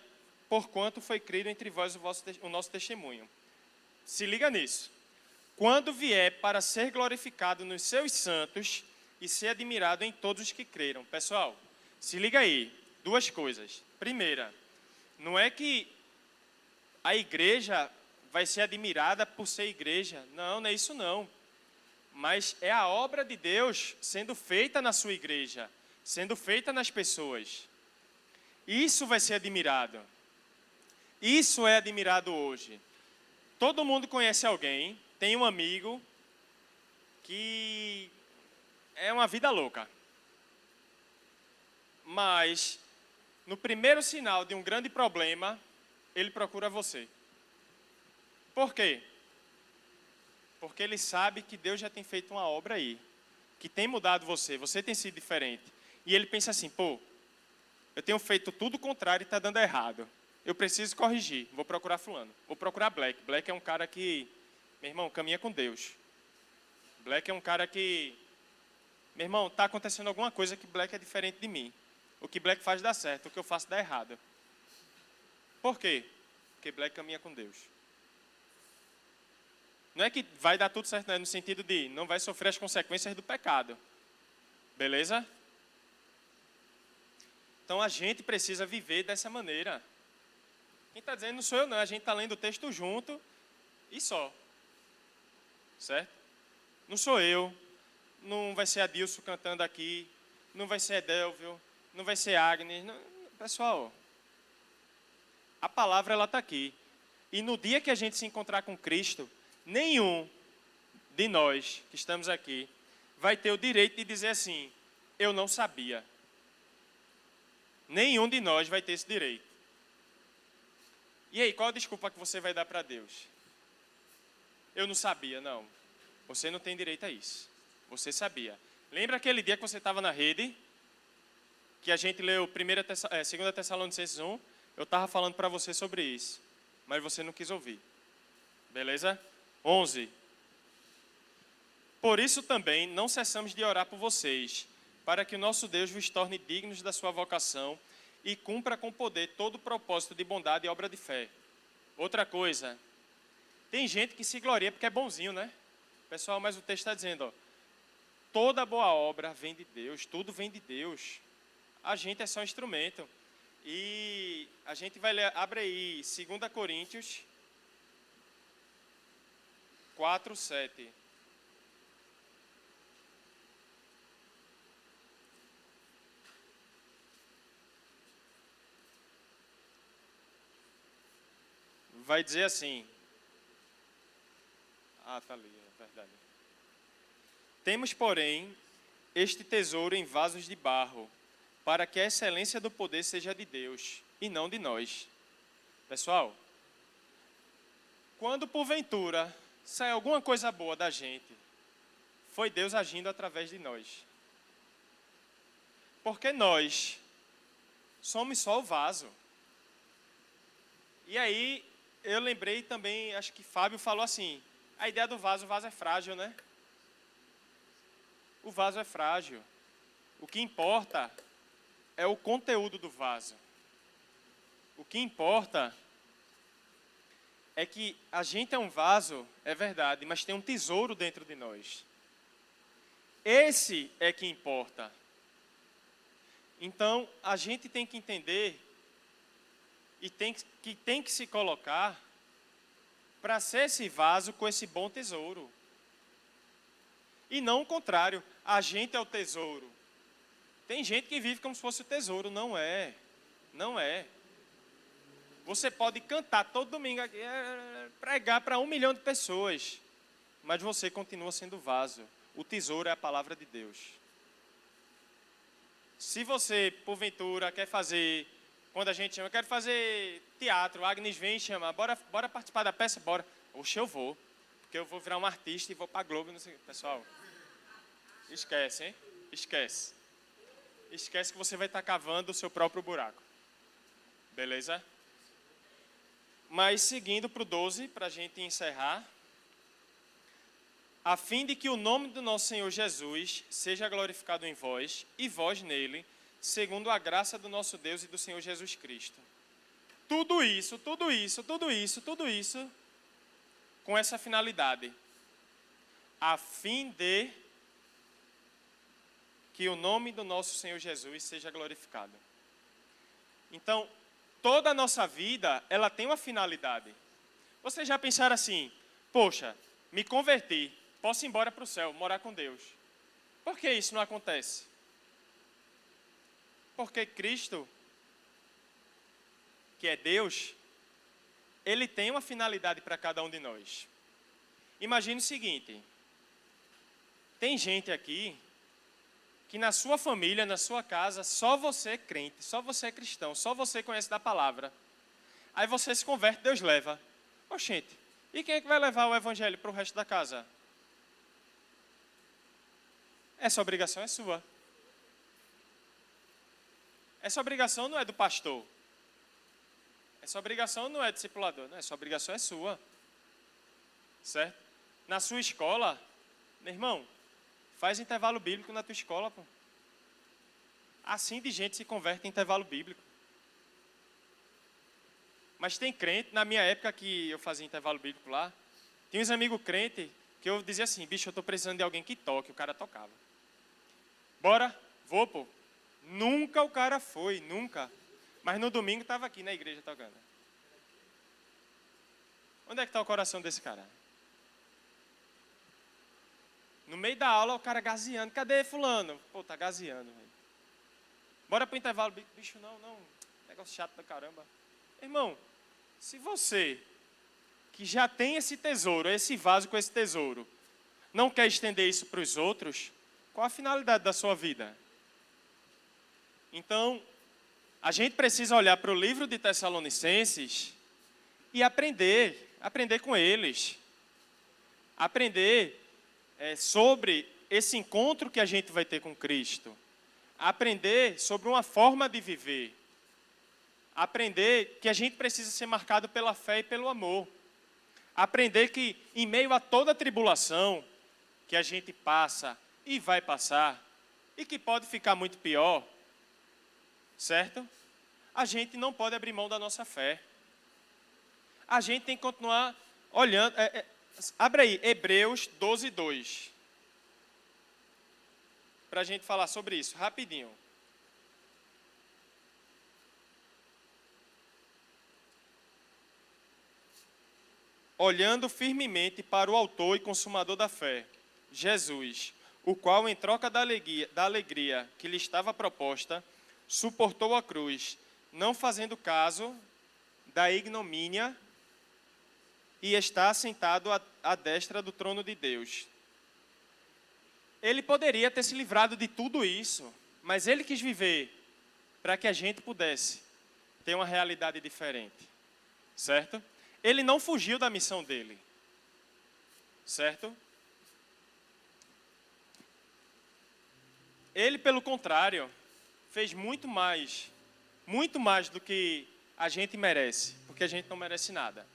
porquanto foi crido entre vós o nosso testemunho. Se liga nisso. Quando vier para ser glorificado nos seus santos e ser admirado em todos os que creram. Pessoal, se liga aí. Duas coisas. Primeira, não é que a igreja vai ser admirada por ser igreja. Não, não é isso não. Mas é a obra de Deus sendo feita na sua igreja, sendo feita nas pessoas. Isso vai ser admirado. Isso é admirado hoje. Todo mundo conhece alguém, tem um amigo que é uma vida louca. Mas, no primeiro sinal de um grande problema, ele procura você. Por quê? Porque ele sabe que Deus já tem feito uma obra aí, que tem mudado você, você tem sido diferente. E ele pensa assim, pô, eu tenho feito tudo o contrário e está dando errado. Eu preciso corrigir, vou procurar fulano, vou procurar Black. Black é um cara que, meu irmão, caminha com Deus. Black é um cara que, meu irmão, está acontecendo alguma coisa que Black é diferente de mim. O que Black faz dá certo, o que eu faço dá errado. Por quê? Porque Black caminha com Deus. Não é que vai dar tudo certo, não, no sentido de não vai sofrer as consequências do pecado. Beleza? Então a gente precisa viver dessa maneira. Quem está dizendo não sou eu não, a gente está lendo o texto junto e só. Certo? Não sou eu, não vai ser Adilson cantando aqui, não vai ser Edelvio, não vai ser Agnes. Não, pessoal, a palavra ela está aqui. E no dia que a gente se encontrar com Cristo, nenhum de nós que estamos aqui vai ter o direito de dizer assim, eu não sabia. Nenhum de nós vai ter esse direito. E aí, qual a desculpa que você vai dar para Deus? Eu não sabia, não. Você não tem direito a isso. Você sabia. Lembra aquele dia que você estava na rede, que a gente leu 2 Tessalonicenses 1? Eu estava falando para você sobre isso, mas você não quis ouvir. Beleza? 11. Por isso também não cessamos de orar por vocês, para que o nosso Deus vos torne dignos da sua vocação e cumpra com poder todo o propósito de bondade e obra de fé. Outra coisa, tem gente que se gloria porque é bonzinho, né? Pessoal, mas o texto está dizendo, ó, toda boa obra vem de Deus, tudo vem de Deus. A gente é só um instrumento. E a gente vai ler, abre aí, 2 Coríntios 4, 7. Vai dizer assim. Tá ali, é verdade. Temos, porém, este tesouro em vasos de barro, para que a excelência do poder seja de Deus e não de nós. Pessoal, quando porventura sai alguma coisa boa da gente, foi Deus agindo através de nós. Porque nós somos só o vaso. E aí, eu lembrei também, acho que Fábio falou assim, a ideia do vaso, o vaso é frágil, né? O vaso é frágil. O que importa é o conteúdo do vaso. O que importa é que a gente é um vaso, é verdade, mas tem um tesouro dentro de nós. Esse é que importa. Então, a gente tem que entender e tem que se colocar para ser esse vaso com esse bom tesouro. E não o contrário, a gente é o tesouro. Tem gente que vive como se fosse o tesouro, não é. Não é. Você pode cantar todo domingo aqui, pregar para 1 milhão de pessoas, mas você continua sendo vaso. O tesouro é a palavra de Deus. Se você, porventura, quer fazer, quando a gente chama, eu quero fazer teatro, Agnes vem e chama, bora participar da peça? Bora. Oxe, eu vou, porque eu vou virar um artista e vou para a Globo, não sei. Pessoal, esquece, hein? Esquece. Esquece que você vai estar cavando o seu próprio buraco. Beleza? Mas seguindo para o 12, para a gente encerrar. A fim de que o nome do nosso Senhor Jesus seja glorificado em vós e vós nele, segundo a graça do nosso Deus e do Senhor Jesus Cristo. Tudo isso, com essa finalidade. A fim de que o nome do nosso Senhor Jesus seja glorificado. Então, toda a nossa vida, ela tem uma finalidade. Vocês já pensaram assim, poxa, me converti, posso ir embora para o céu, morar com Deus. Por que isso não acontece? Porque Cristo, que é Deus, Ele tem uma finalidade para cada um de nós. Imagine o seguinte, tem gente aqui que na sua família, na sua casa, só você é crente, só você é cristão, só você conhece da palavra. Aí você se converte, Deus leva. Oxente, e quem é que vai levar o evangelho para o resto da casa? Essa obrigação é sua. Essa obrigação não é do pastor. Essa obrigação não é do discipulador. Não, essa obrigação é sua. Certo? Na sua escola, meu irmão, faz intervalo bíblico na tua escola, pô. Assim de gente se converte em intervalo bíblico. Mas tem crente, na minha época que eu fazia intervalo bíblico lá, tinha uns amigos crentes que eu dizia assim, bicho, eu estou precisando de alguém que toque, o cara tocava. Bora, vou, pô. Nunca o cara foi, nunca. Mas no domingo estava aqui na igreja tocando. Onde é que está o coração desse cara? No meio da aula, o cara gazeando. Cadê fulano? Pô, tá gazeando. Véio. Bora pro intervalo. Bicho, não. Negócio chato da caramba. Irmão, se você, que já tem esse tesouro, esse vaso com esse tesouro, não quer estender isso para os outros, qual a finalidade da sua vida? Então, a gente precisa olhar para o livro de Tessalonicenses e aprender com eles. Aprender sobre esse encontro que a gente vai ter com Cristo. Aprender sobre uma forma de viver. Aprender que a gente precisa ser marcado pela fé e pelo amor. Aprender que em meio a toda tribulação que a gente passa e vai passar, e que pode ficar muito pior, certo? A gente não pode abrir mão da nossa fé. A gente tem que continuar olhando. Abre aí, Hebreus 12, 2. Para a gente falar sobre isso, rapidinho. Olhando firmemente para o autor e consumador da fé, Jesus, o qual, em troca da alegria que lhe estava proposta, suportou a cruz, não fazendo caso da ignomínia, e está sentado à destra do trono de Deus. Ele poderia ter se livrado de tudo isso, mas ele quis viver para que a gente pudesse ter uma realidade diferente, certo? Ele não fugiu da missão dele, certo? Ele, pelo contrário, fez muito mais do que a gente merece, porque a gente não merece nada.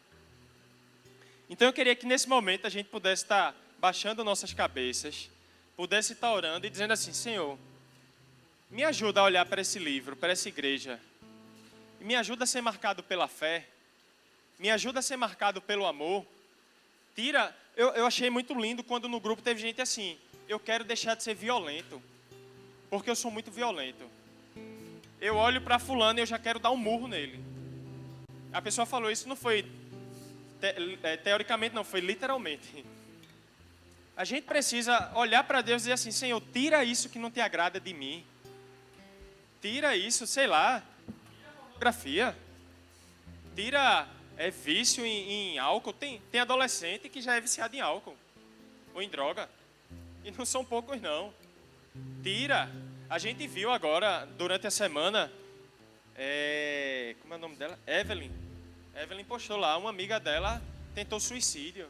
Então eu queria que nesse momento a gente pudesse estar baixando nossas cabeças, pudesse estar orando e dizendo assim, Senhor, me ajuda a olhar para esse livro, para essa igreja, me ajuda a ser marcado pela fé, me ajuda a ser marcado pelo amor. Eu achei muito lindo quando no grupo teve gente assim, eu quero deixar de ser violento, porque eu sou muito violento. Eu olho para fulano e eu já quero dar um murro nele. A pessoa falou isso, não foi teoricamente, não, foi literalmente. A gente precisa olhar para Deus e dizer assim, Senhor, tira isso que não te agrada de mim. Tira isso, sei lá, tira pornografia, tira vício em álcool. Tem adolescente que já é viciado em álcool ou em droga. E não são poucos, não. Tira. A gente viu agora, durante a semana, como é o nome dela? Evelyn postou lá, uma amiga dela tentou suicídio.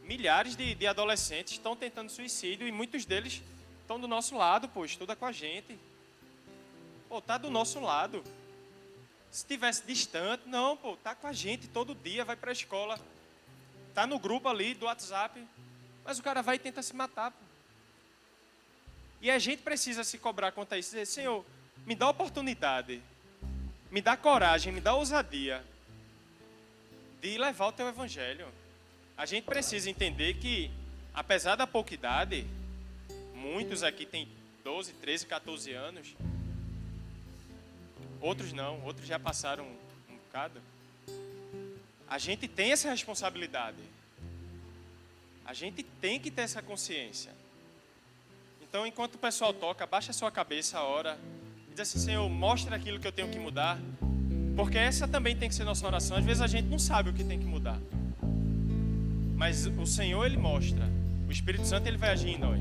Milhares de adolescentes estão tentando suicídio e muitos deles estão do nosso lado, pô, estuda com a gente. Pô, tá do nosso lado. Se estivesse distante, não, pô, tá com a gente todo dia, vai para a escola. Tá no grupo ali do WhatsApp, mas o cara vai e tenta se matar, pô. E a gente precisa se cobrar quanto a isso, dizer, Senhor, me dá oportunidade, me dá coragem, me dá ousadia de levar o teu evangelho. A gente precisa entender que, apesar da pouca idade, muitos aqui têm 12, 13, 14 anos, Outros não, outros já passaram um bocado. A gente tem essa responsabilidade. A gente tem que ter essa consciência. Então, enquanto o pessoal toca, abaixa a sua cabeça a hora e diz assim: Senhor, mostra aquilo que eu tenho que mudar. Porque essa também tem que ser nossa oração. Às vezes a gente não sabe o que tem que mudar. Mas o Senhor, Ele mostra. O Espírito Santo, Ele vai agir em nós.